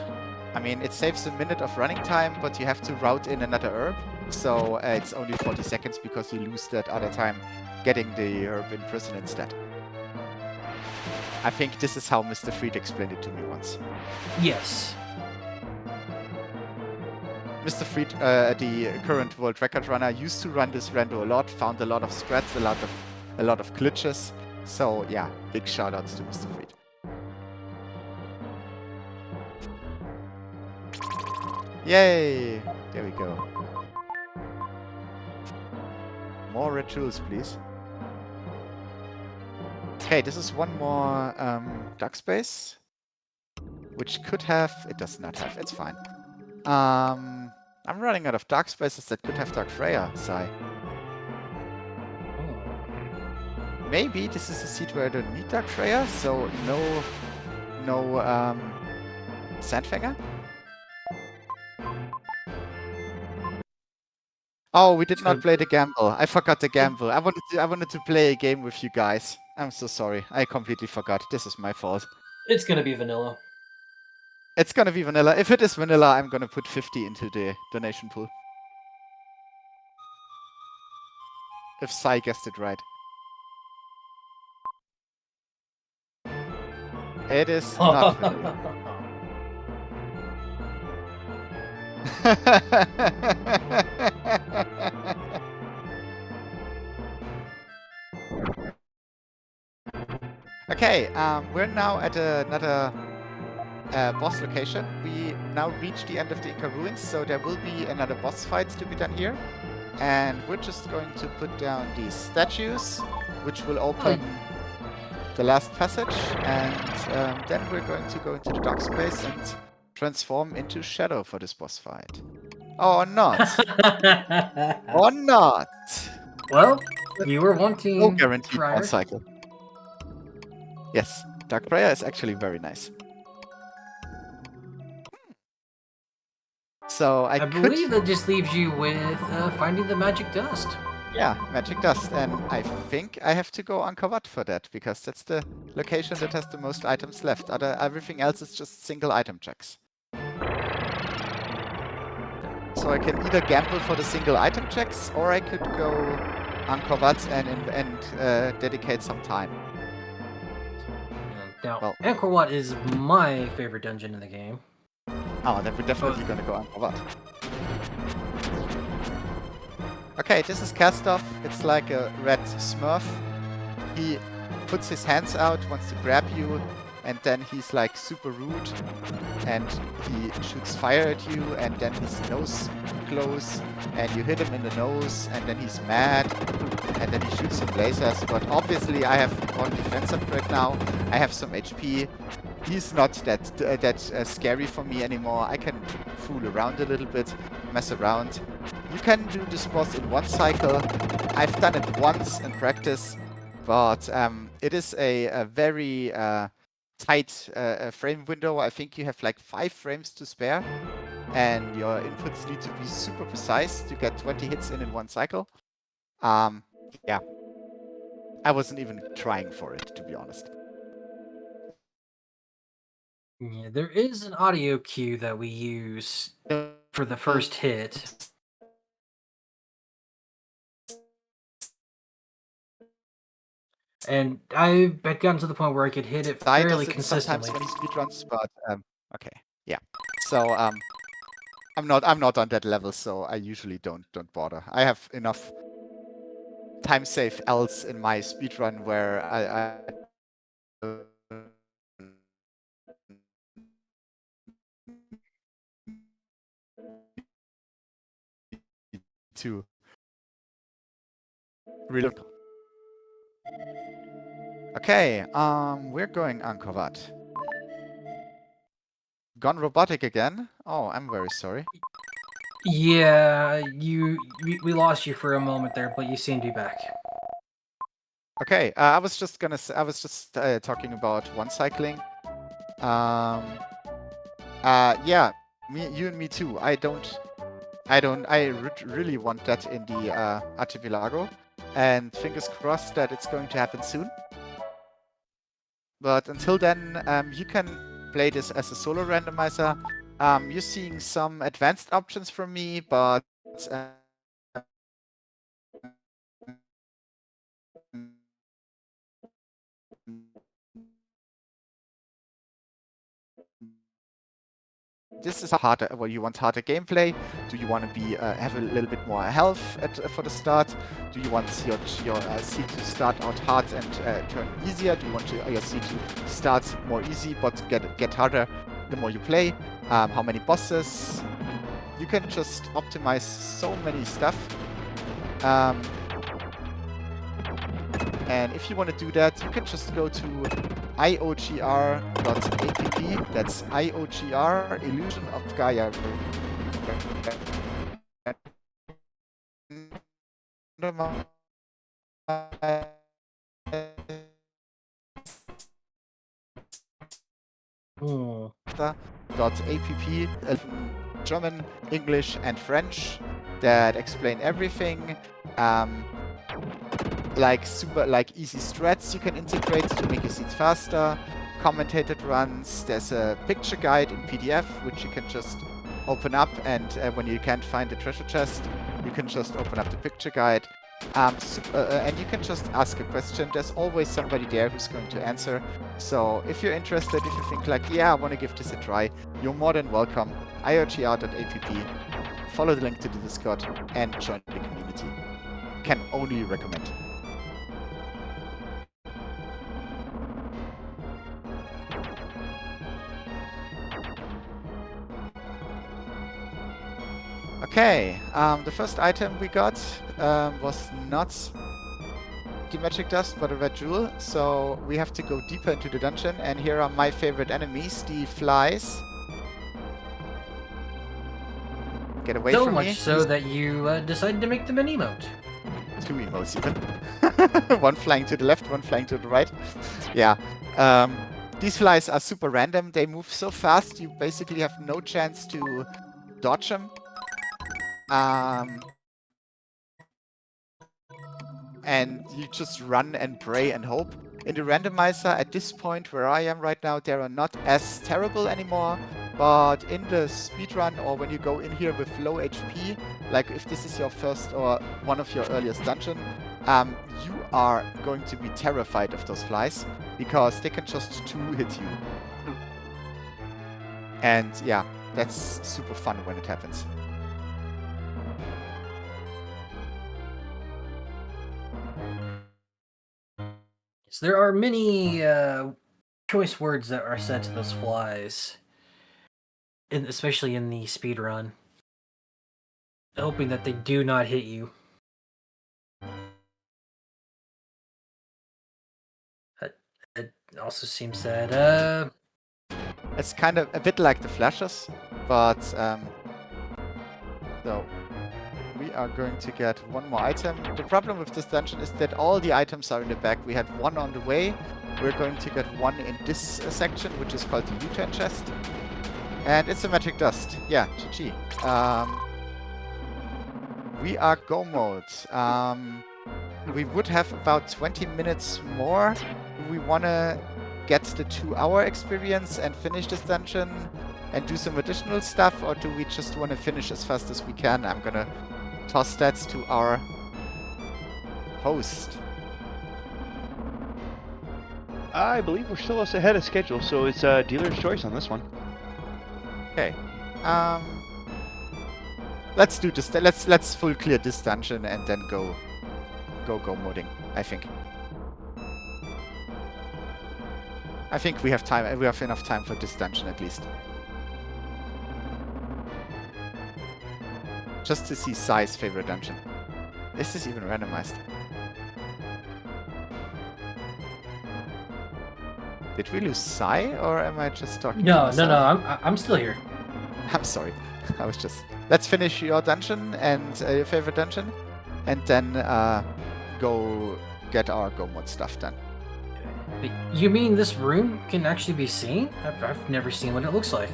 I mean, it saves a minute of running time, but you have to route in another herb, so it's only 40 seconds because you lose that other time getting the herb in prison instead. I think this is how Mr. Fried explained it to me once. Yes. Mr. Fried, the current world record runner, used to run this Rando a lot, found a lot of strats, a lot of glitches. So yeah, big shout outs to Mr. Fried. Yay! There we go. More red jewels, please. Okay, this is one more dark space, which could have... It does not have. It's fine. I'm running out of dark spaces that could have Dark Freya, Sai. maybe this is a seat where I don't need Dark Freya, so no Sandfang. Oh, we did not play the gamble. I forgot the gamble. I wanted to play a game with you guys. I'm so sorry. I completely forgot. This is my fault. It's gonna be vanilla. It's gonna be vanilla. If it is vanilla, I'm gonna put 50 into the donation pool. If Sai guessed it right. It is not vanilla. Okay, we're now at another boss location. We now reach the end of the Inca ruins, so there will be another boss fight to be done here. And we're just going to put down these statues, which will open the last passage, and then we're going to go into the dark space and transform into Shadow for this boss fight. Or not. Or not. Well, you were wanting No guaranteed prior. boss cycle. Yes, Dark Prayer is actually very nice. So I believe that just leaves you with finding the magic dust. Yeah, magic dust, and I think I have to go Angkor Wat for that, because that's the location that has the most items left. Everything else is just single item checks. So I can either gamble for the single item checks, or I could go Angkor Wat and dedicate some time. Now, Well, Angkor Wat is my favorite dungeon in the game. Oh, then we're definitely gonna go Angkor Wat. Okay, this is Kastov. It's like a red smurf. He puts his hands out, wants to grab you, and then he's like super rude, and he shoots fire at you, and then his nose glows, and you hit him in the nose, and then he's mad, and then he shoots some lasers. But obviously I have one defense upgrade now. I have some HP. He's not that scary for me anymore. I can fool around a little bit, mess around. You can do this boss in one cycle. I've done it once in practice, but it is a very tight frame window. I think you have like 5 frames to spare, and your inputs need to be super precise to get 20 hits in one cycle. Yeah. I wasn't even trying for it, to be honest. Yeah, there is an audio cue that we use for the first hit. And I had gotten to the point where I could hit it fairly consistently. Sometimes when he speedruns, but okay, yeah. So I'm not on that level, so I usually don't bother. I have enough time save else in my speedrun where I to really. Okay, we're going Angkor Wat. Gone robotic again? Oh, I'm very sorry. Yeah, we lost you for a moment there, but you seem to be back. Okay, I was just talking about one cycling. Yeah, you and me too. I really want that in the Archipelago, and fingers crossed that it's going to happen soon. But until then, you can play this as a solo randomizer. You're seeing some advanced options from me, but this is harder. Well, you want harder gameplay? Do you want to be have a little bit more health for the start? Do you want your seat to start out hard and turn easier? Do you want your seat to start more easy but get harder the more you play? How many bosses? You can just optimize so many stuff. And if you want to do that, you can just go to iogr.app. That's iogr, Illusion of Gaia. Hmm. .app, German, English, and French that explain everything. Like easy strats you can integrate to make your seeds faster. Commentated runs. There's a picture guide in PDF which you can just open up, and when you can't find the treasure chest, you can just open up the picture guide. And you can just ask a question. There's always somebody there who's going to answer. So if you're interested, if you think like, yeah, I want to give this a try, you're more than welcome. IRGR.app, follow the link to the Discord, and join the community. Can only recommend. Okay, the first item we got was not the magic dust, but a red jewel. So we have to go deeper into the dungeon, and here are my favorite enemies, the flies. Get away So from me. much so that you decided to make them an emote. 2 emotes even. One flying to the left, one flying to the right. Yeah. These flies are super random. They move so fast, you basically have no chance to dodge them. And you just run and pray and hope. In the randomizer, at this point where I am right now, they are not as terrible anymore. But in the speedrun, or when you go in here with low HP, like if this is your first or one of your earliest dungeon, you are going to be terrified of those flies, because they can just hit you. And yeah, that's super fun when it happens. So there are many choice words that are said to those flies, especially in the speed run, hoping that they do not hit you. It also seems that It's kind of a bit like the flashes, but so we are going to get one more item. The problem with this dungeon is that all the items are in the back. We had one on the way. We're going to get one in this section, which is called the U-turn chest. And it's a magic dust. Yeah, GG. We are go mode. We would have about 20 minutes more. We want to get the 2-hour experience and finish this dungeon and do some additional stuff, or do we just want to finish as fast as we can? I'm gonna toss that to our host. I believe we're still ahead of schedule, so it's dealer's choice on this one. Okay. Let's do this. Let's full clear this dungeon and then go modding, I think. I think we have time. We have enough time for this dungeon at least. Just to see Sai's favorite dungeon. Is this even randomized? Did we lose Sai, or am I just talking to no, myself? I'm still here. I'm sorry. I was just... Let's finish your dungeon and your favorite dungeon, and then go get our Go mod stuff done. You mean this room can actually be seen? I've never seen what it looks like.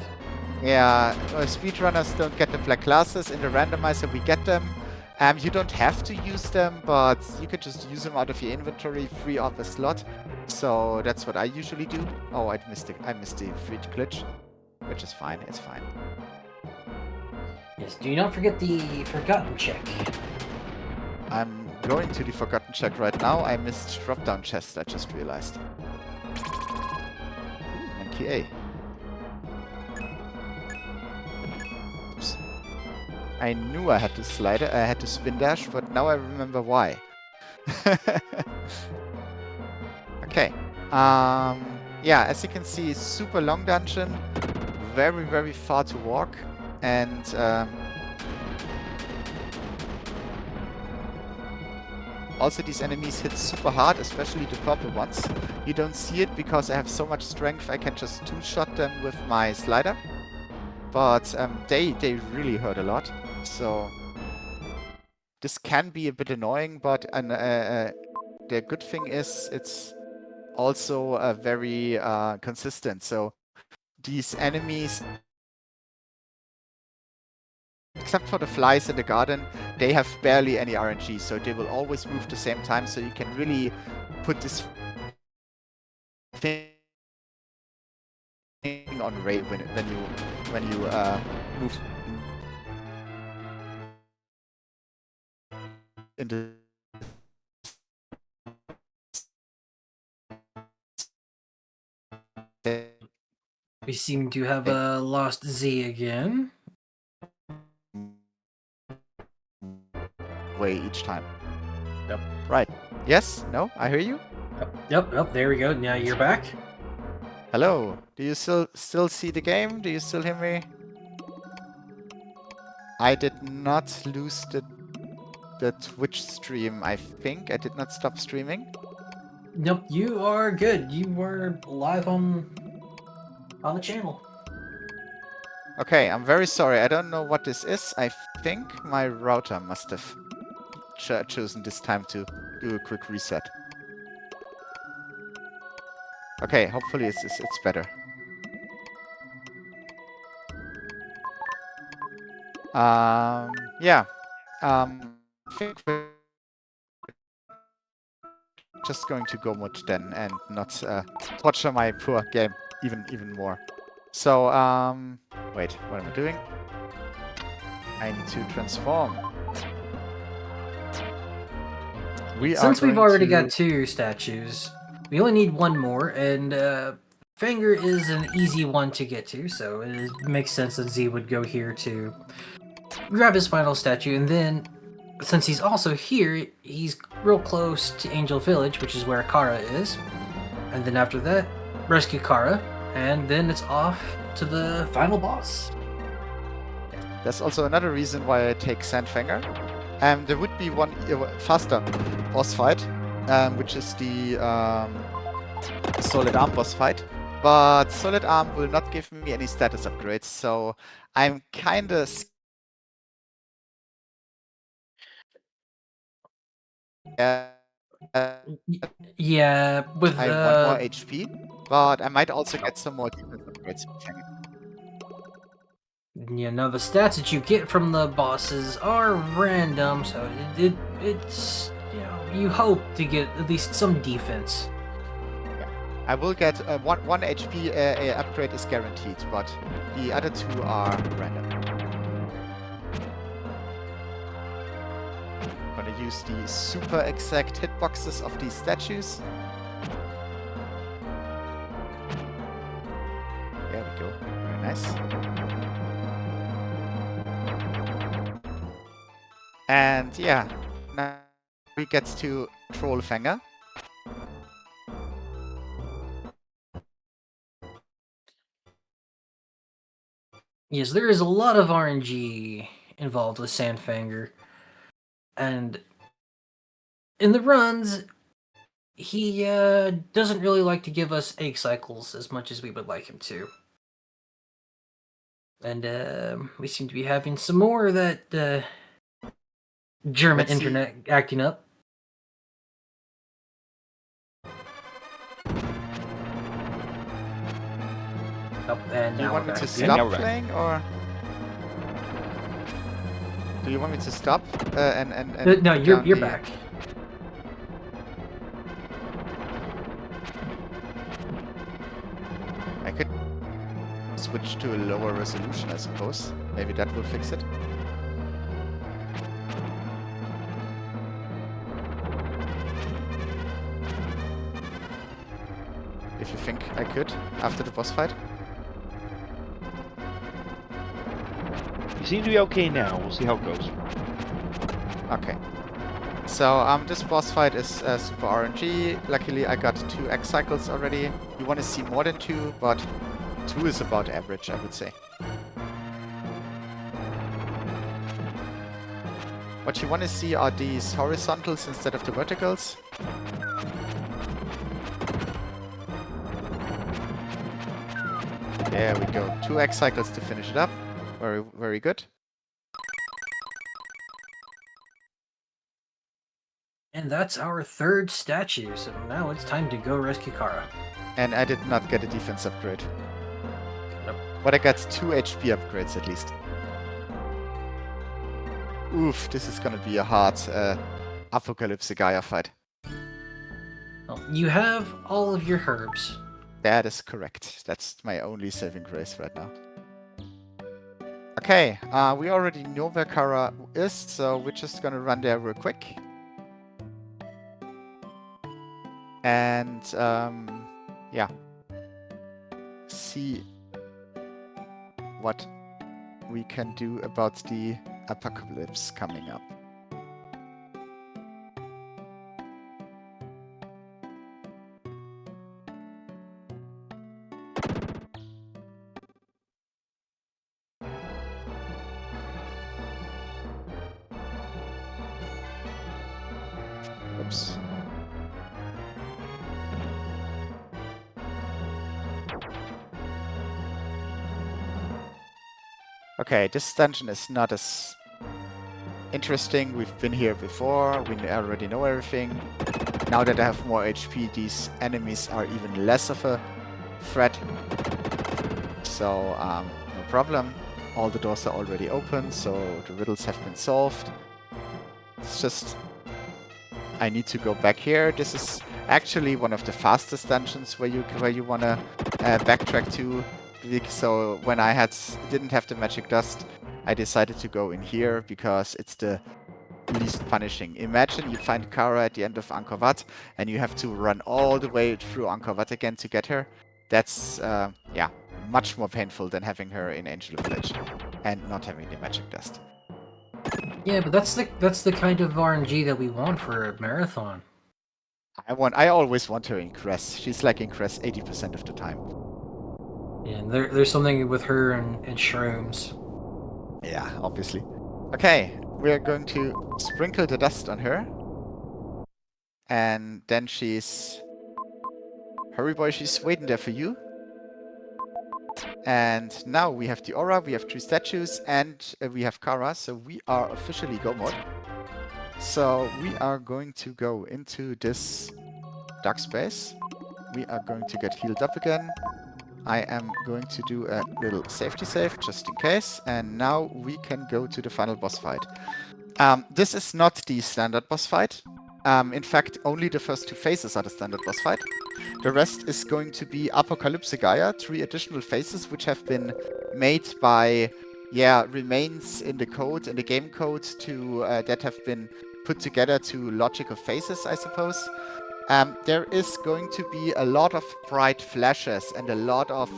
Yeah, speedrunners don't get the black glasses. In the randomizer, we get them. You don't have to use them, but you could just use them out of your inventory, free up a slot. So that's what I usually do. Oh, I missed the free glitch, which is fine. It's fine. Yes, do not forget the forgotten check. I'm going to the forgotten check right now. I missed drop-down chest, I just realized. Ooh, Monkey A. Oops. I knew I had to slide it, I had to spin dash, but now I remember why. Okay. Yeah, as you can see, super long dungeon, very, very far to walk, and also these enemies hit super hard, especially the purple ones. You don't see it because I have so much strength, I can just two-shot them with my slider. But they really hurt a lot, so this can be a bit annoying, but the good thing is it's also very consistent. So these enemies, except for the flies in the garden, they have barely any RNG, so they will always move the same time, so you can really put this thing on rail when you move into the We seem to have lost Z again. way each time. Yep. Right. Yes? No? I hear you? Yep, there we go. Now you're back. Hello. Do you still see the game? Do you still hear me? I did not lose the Twitch stream, I think. I did not stop streaming. Nope, you are good. You were live on the channel. Okay, I'm very sorry. I don't know what this is. I think my router must have chosen this time to do a quick reset. Okay, hopefully it's better. Yeah. I think we're just going to go mode then and not torture my poor game even more. So, wait, what am I doing? I need to transform. Since we've already got 2 statues, we only need 1 more, and Fanger is an easy one to get to, so it makes sense that Z would go here to grab his final statue, and then, since he's also here, he's real close to Angel Village, which is where Kara is, and then after that, rescue Kara, and then it's off to the final boss. There's also another reason why I take Sandfanger. There would be one faster boss fight, which is the Solid Arm boss fight. But Solid Arm will not give me any status upgrades, so I'm kinda scared. Yeah, with I want more HP, but I might also get some more defense upgrades. you know, the stats that you get from the bosses are random, so it's, you know, you hope to get at least some defense. I will get one HP upgrade is guaranteed, but the other 2 are random. I'm gonna use the super exact hitboxes of these statues. There we go. Very nice. And yeah, now we get to Trollfanger. Yes, there is a lot of RNG involved with Sandfanger, and in the runs, he doesn't really like to give us egg cycles as much as we would like him to. And we seem to be having some more of that German internet acting up. Oh, and Do you now want we're me to back. stop playing, or do you want me to stop and No, put you're down the- back. I could switch to a lower resolution, I suppose. Maybe that will fix it. If you think I could, after the boss fight. You seem to be okay now. We'll see how it goes. Okay. So this boss fight is super RNG. Luckily I got 2 X cycles already. You want to see more than 2, but 2 is about average, I would say. What you want to see are these horizontals instead of the verticals. There we go. 2 X cycles to finish it up. Very, very good. And that's our 3rd statue, so now it's time to go rescue Kara. And I did not get a defense upgrade. But I got 2 HP upgrades at least. Oof, this is gonna be a hard Apocalypse Gaia fight. Well, you have all of your herbs. That is correct. That's my only saving grace right now. Okay, we already know where Kara is, so we're just gonna run there real quick. And, yeah. See what we can do about the apocalypse coming up. Oops. Okay, this dungeon is not as interesting. We've been here before. We already know everything. Now that I have more HP, these enemies are even less of a threat. So, no problem. All the doors are already open, so the riddles have been solved. It's just... I need to go back here. This is actually one of the fastest dungeons where you wanna backtrack to. So when I didn't have the magic dust, I decided to go in here because it's the least punishing. Imagine you find Kara at the end of Angkor Wat and you have to run all the way through Angkor Wat again to get her. That's yeah, much more painful than having her in Angel Village and not having the magic dust. Yeah, but that's the kind of RNG that we want for a marathon. I always want her in Cress. She's like in Cress 80% of the time. Yeah, and there's something with her and shrooms. Yeah, obviously. Okay, we're going to sprinkle the dust on her. And then she's... Hurry boy, she's waiting there for you. And now we have the aura, we have 3 statues, and we have Kara, so we are officially go mode. So we are going to go into this dark space. We are going to get healed up again. I am going to do a little safety save, just in case. And now we can go to the final boss fight. This is not the standard boss fight. In fact, only the first 2 phases are the standard boss fight. The rest is going to be Apocalypse Gaia, 3 additional phases which have been made by, yeah, remains in the code, in the game code, to that have been put together to logical phases, I suppose. There is going to be a lot of bright flashes and a lot of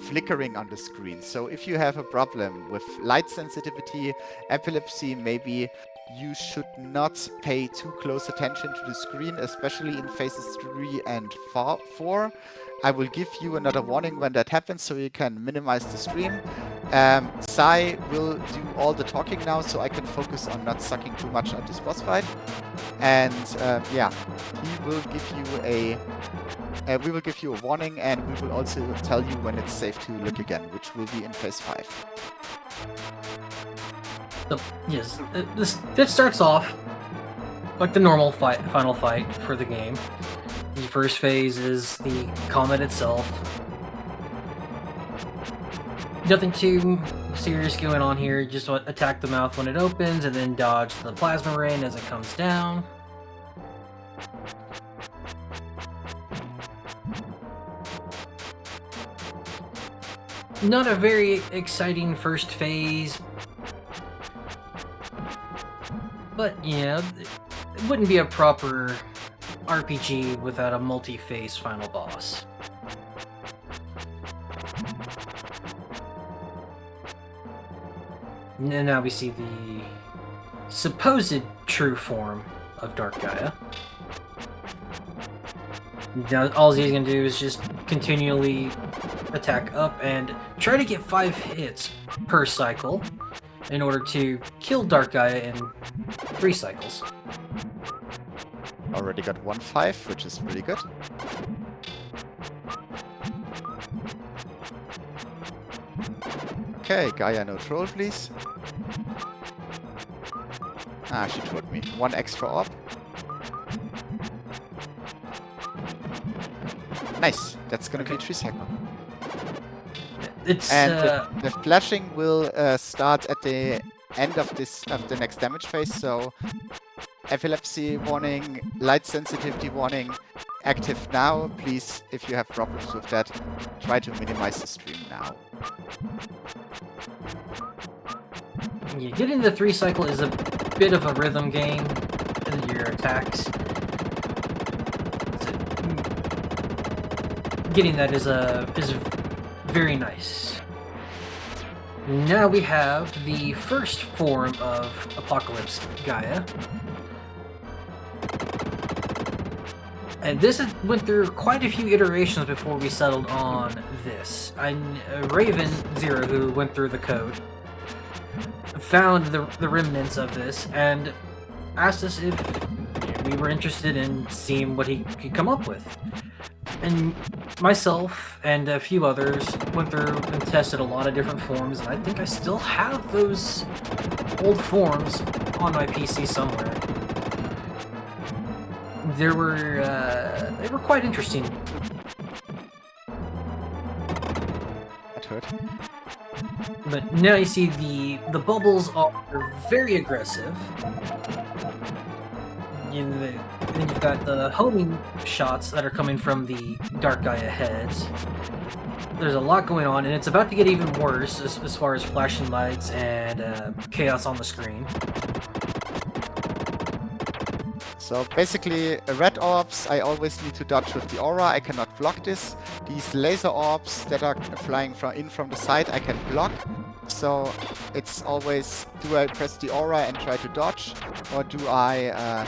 flickering on the screen. So if you have a problem with light sensitivity, epilepsy, maybe you should not pay too close attention to the screen, especially in phases 3 and 4. I will give you another warning when that happens so you can minimize the stream. Sai will do all the talking now so I can focus on not sucking too much at this boss fight. And yeah, he will give you a... we will give you a warning, and we will also tell you when it's safe to look again, which will be in phase 5. So, yes, this starts off like the normal final fight for the game. The first phase is the comet itself. Nothing too serious going on here, just attack the mouth when it opens and then dodge the plasma rain as it comes down. Not a very exciting first phase, but yeah, it wouldn't be a proper RPG without a multi-phase final boss. And now we see the supposed true form of Dark Gaia. Now all he's gonna do is just continually attack up and try to get 5 hits per cycle in order to kill Dark Gaia in 3 cycles. Already got 1-5, which is pretty good. Okay, Gaia, no troll, please. Ah, she trolled me. 1 extra orb. Nice. That's gonna be a 3 cycle. It's And the flashing will start at the end of the next damage phase. So epilepsy warning, light sensitivity warning, active now. Please, if you have problems with that, try to minimize the stream now. yeah, getting the 3 cycle is a bit of a rhythm game in your attacks. So, getting that is very nice. Now we have the first form of Apocalypse Gaia. And this went through quite a few iterations before we settled on this. Raven Zero, who went through the code, found the remnants of this and asked us if we were interested in seeing what he could come up with. And myself and a few others went through and tested a lot of different forms, and I think I still have those old forms on my PC somewhere. They were quite interesting. That hurt. But now you see the bubbles are very aggressive. Then you've got the homing shots that are coming from the Dark Gaia heads. There's a lot going on, and it's about to get even worse as far as flashing lights and chaos on the screen. So basically, red orbs, I always need to dodge with the aura. I cannot block this. These laser orbs that are flying from the side, I can block. So it's always, do I press the aura and try to dodge, or do I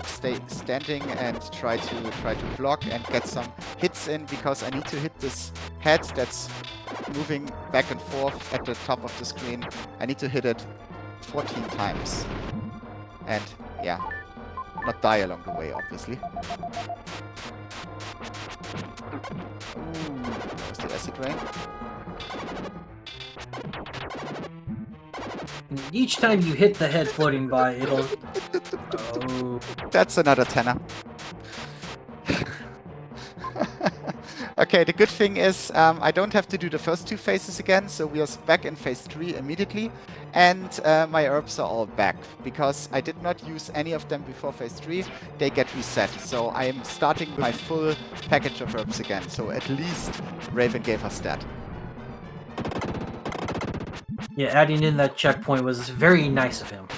stay standing and try to block and get some hits in, because I need to hit this head that's moving back and forth at the top of the screen. I need to hit it 14 times. And yeah, not die along the way, obviously. Ooh, there's the acid rain. Each time you hit the head floating by, it'll... Oh. That's another tenner. Okay, the good thing is I don't have to do the first 2 phases again, so we are back in phase 3 immediately. And my herbs are all back, because I did not use any of them before phase 3. They get reset, so I am starting with my full package of herbs again. So at least Raven gave us that. Yeah, adding in that checkpoint was very nice of him.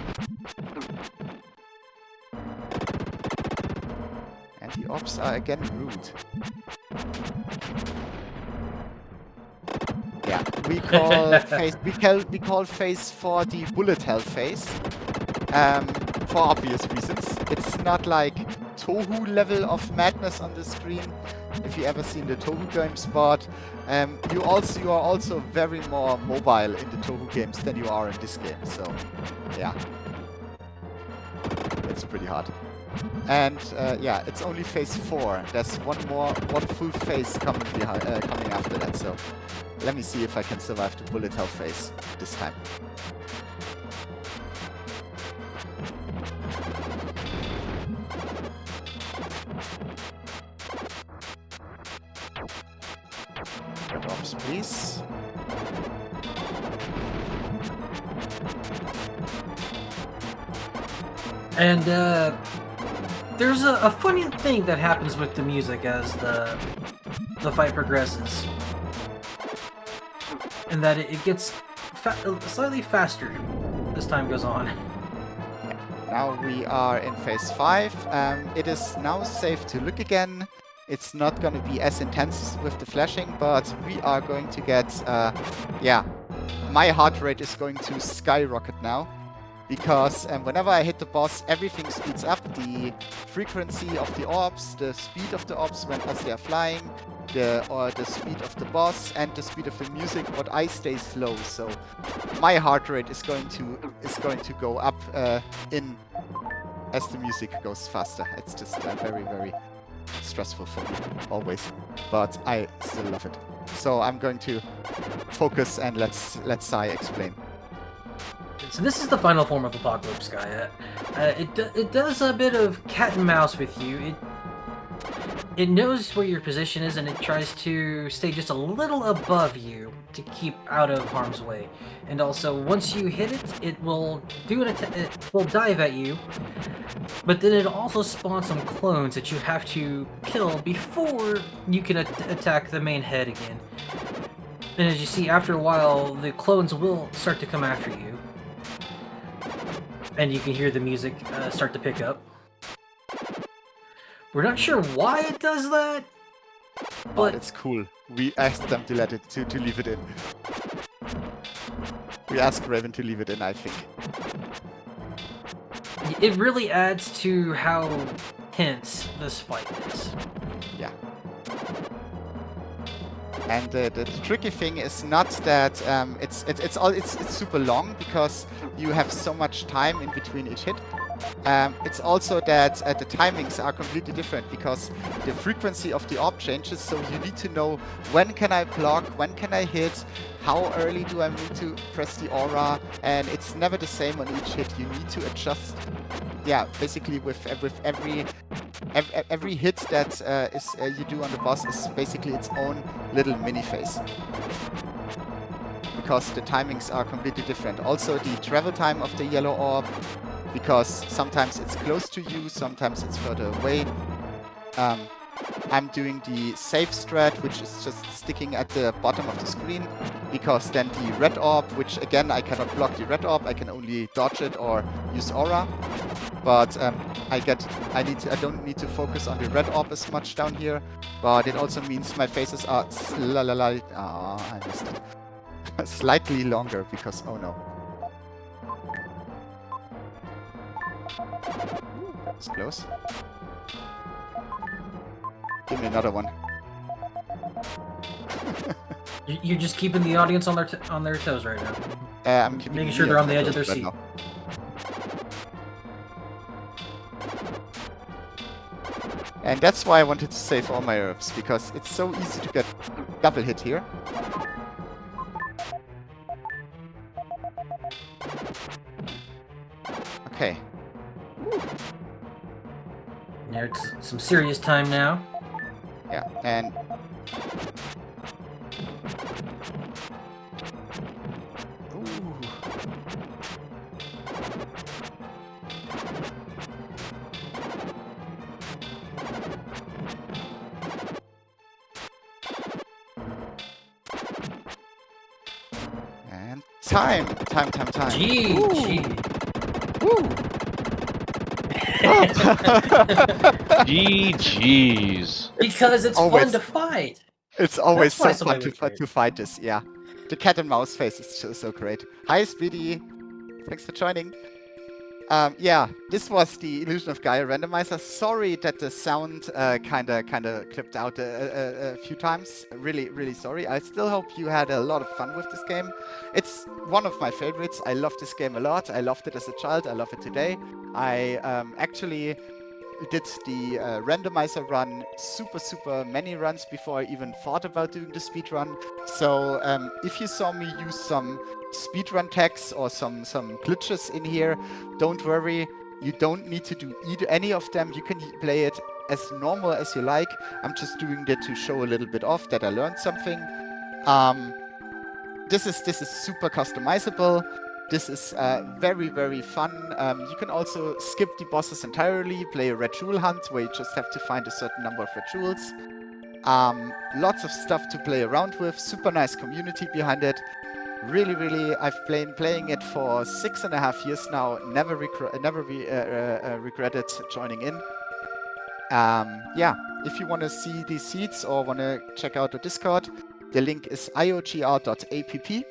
And the orbs are again rude. Yeah, we call phase 4 the bullet hell phase. For obvious reasons. It's not like Tohu level of madness on the screen. If you ever seen the Tohu game spot, you are also very more mobile in the Tohu games than you are in this game. So, yeah, it's pretty hard. And yeah, it's only phase 4. There's one full phase coming after that. So, let me see if I can survive the bullet hell phase this time. Drops, please. And there's a funny thing that happens with the music as the fight progresses, and that it gets slightly faster as time goes on. Now we are in phase 5. It is now safe to look again. It's not going to be as intense with the flashing, but we are going to get, yeah, my heart rate is going to skyrocket now. Because whenever I hit the boss, everything speeds up. The frequency of the orbs, the speed of the orbs as they are flying, the speed of the boss, and the speed of the music. But I stay slow, so my heart rate is going to go up as the music goes faster. It's just very, very stressful for me always, but I still love it. So I'm going to focus and let Sai explain. So this is the final form of Apocalypse Gaia. It does a bit of cat and mouse with you. it knows where your position is, and it tries to stay just a little above you to keep out of harm's way. And also, once you hit it, it will do it will dive at you, but then it'll also spawn some clones that you have to kill before you can attack the main head again. And as you see, after a while, the clones will start to come after you. And you can hear the music start to pick up. We're not sure why it does that, But it's cool. We asked them to leave it in. We asked Raven to leave it in, I think. it really adds to how tense this fight is. Yeah. And the tricky thing is not that it's super long because you have so much time in between each hit. It's also that the timings are completely different because the frequency of the orb changes, so you need to know when can I block, when can I hit, how early do I need to press the aura, and it's never the same on each hit. You need to adjust, yeah, basically with every hit that you do on the boss is basically its own little mini phase. Because the timings are completely different. Also the travel time of the yellow orb, because sometimes it's close to you, sometimes it's further away. I'm doing the safe strat, which is just sticking at the bottom of the screen, because then the red orb, which again I cannot block the red orb, I can only dodge it or use aura. But I don't need to focus on the red orb as much down here. But it also means my phases are I missed it. Slightly longer because oh no. That's close. Give me another one. You're just keeping the audience on their toes right now. I'm keeping Making sure they're on the edge of their right seat. now. And that's why I wanted to save all my herbs, because it's so easy to get double hit here. Okay. Yeah, it's some serious time now. Yeah, and ooh. And time. GG. Woo. GG's. Because it's Always. fun to fight. It's always That's why so fun somebody would to fight this, yeah. The cat and mouse face is just so great. Hi, Speedy. Thanks for joining. Yeah, this was the Illusion of Gaia randomizer. Sorry that the sound kinda clipped out a few times. Really sorry. I still hope you had a lot of fun with this game. It's one of my favorites. I love this game a lot. I loved it as a child. I love it today. I actually did the randomizer run super many runs before I even thought about doing the speed run. So if you saw me use some speedrun tags or some glitches in here, don't worry, you don't need to do any of them. You can play it as normal as you like. I'm just doing that to show a little bit off that I learned something. This is super customizable. This is very fun. You can also skip the bosses entirely, play a red jewel hunt where you just have to find a certain number of red jewels. Lots of stuff to play around with, super nice community behind it. Really, I've been playing it for 6.5 years now. Never regretted joining in. Yeah, if you want to see these seeds or want to check out the Discord, the link is iogr.app.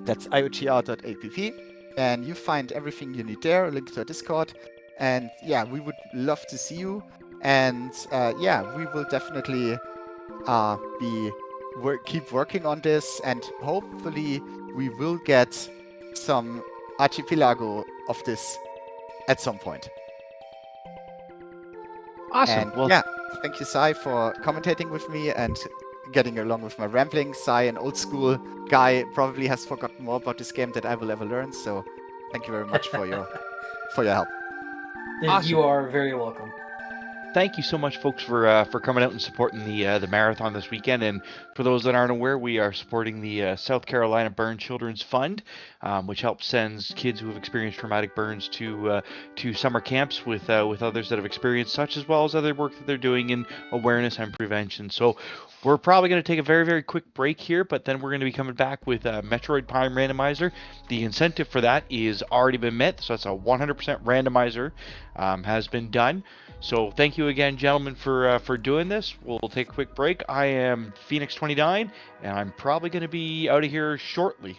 That's iogr.app, and you find everything you need there. A link to our Discord, and yeah, we would love to see you. And yeah, we will definitely keep working on this, and hopefully we will get some archipelago of this at some point. Awesome. And Well, yeah, thank you, Sai, for commentating with me and getting along with my rambling. Sai, an old school guy, probably has forgotten more about this game than I will ever learn. So thank you very much for your help. Yeah, Awesome. you are very welcome. thank you so much, folks, for coming out and supporting the marathon this weekend. And for those that aren't aware, we are supporting the South Carolina Burn Children's Fund, which helps sends kids who have experienced traumatic burns to summer camps with others that have experienced such, as well as other work that they're doing in awareness and prevention. So we're probably going to take a very, very quick break here, but then we're going to be coming back with Metroid Prime Randomizer. The incentive for that is already been met, so that's a 100% randomizer has been done. So thank you again, gentlemen, for doing this. We'll take a quick break. I am Phoenix29, and I'm probably going to be out of here shortly.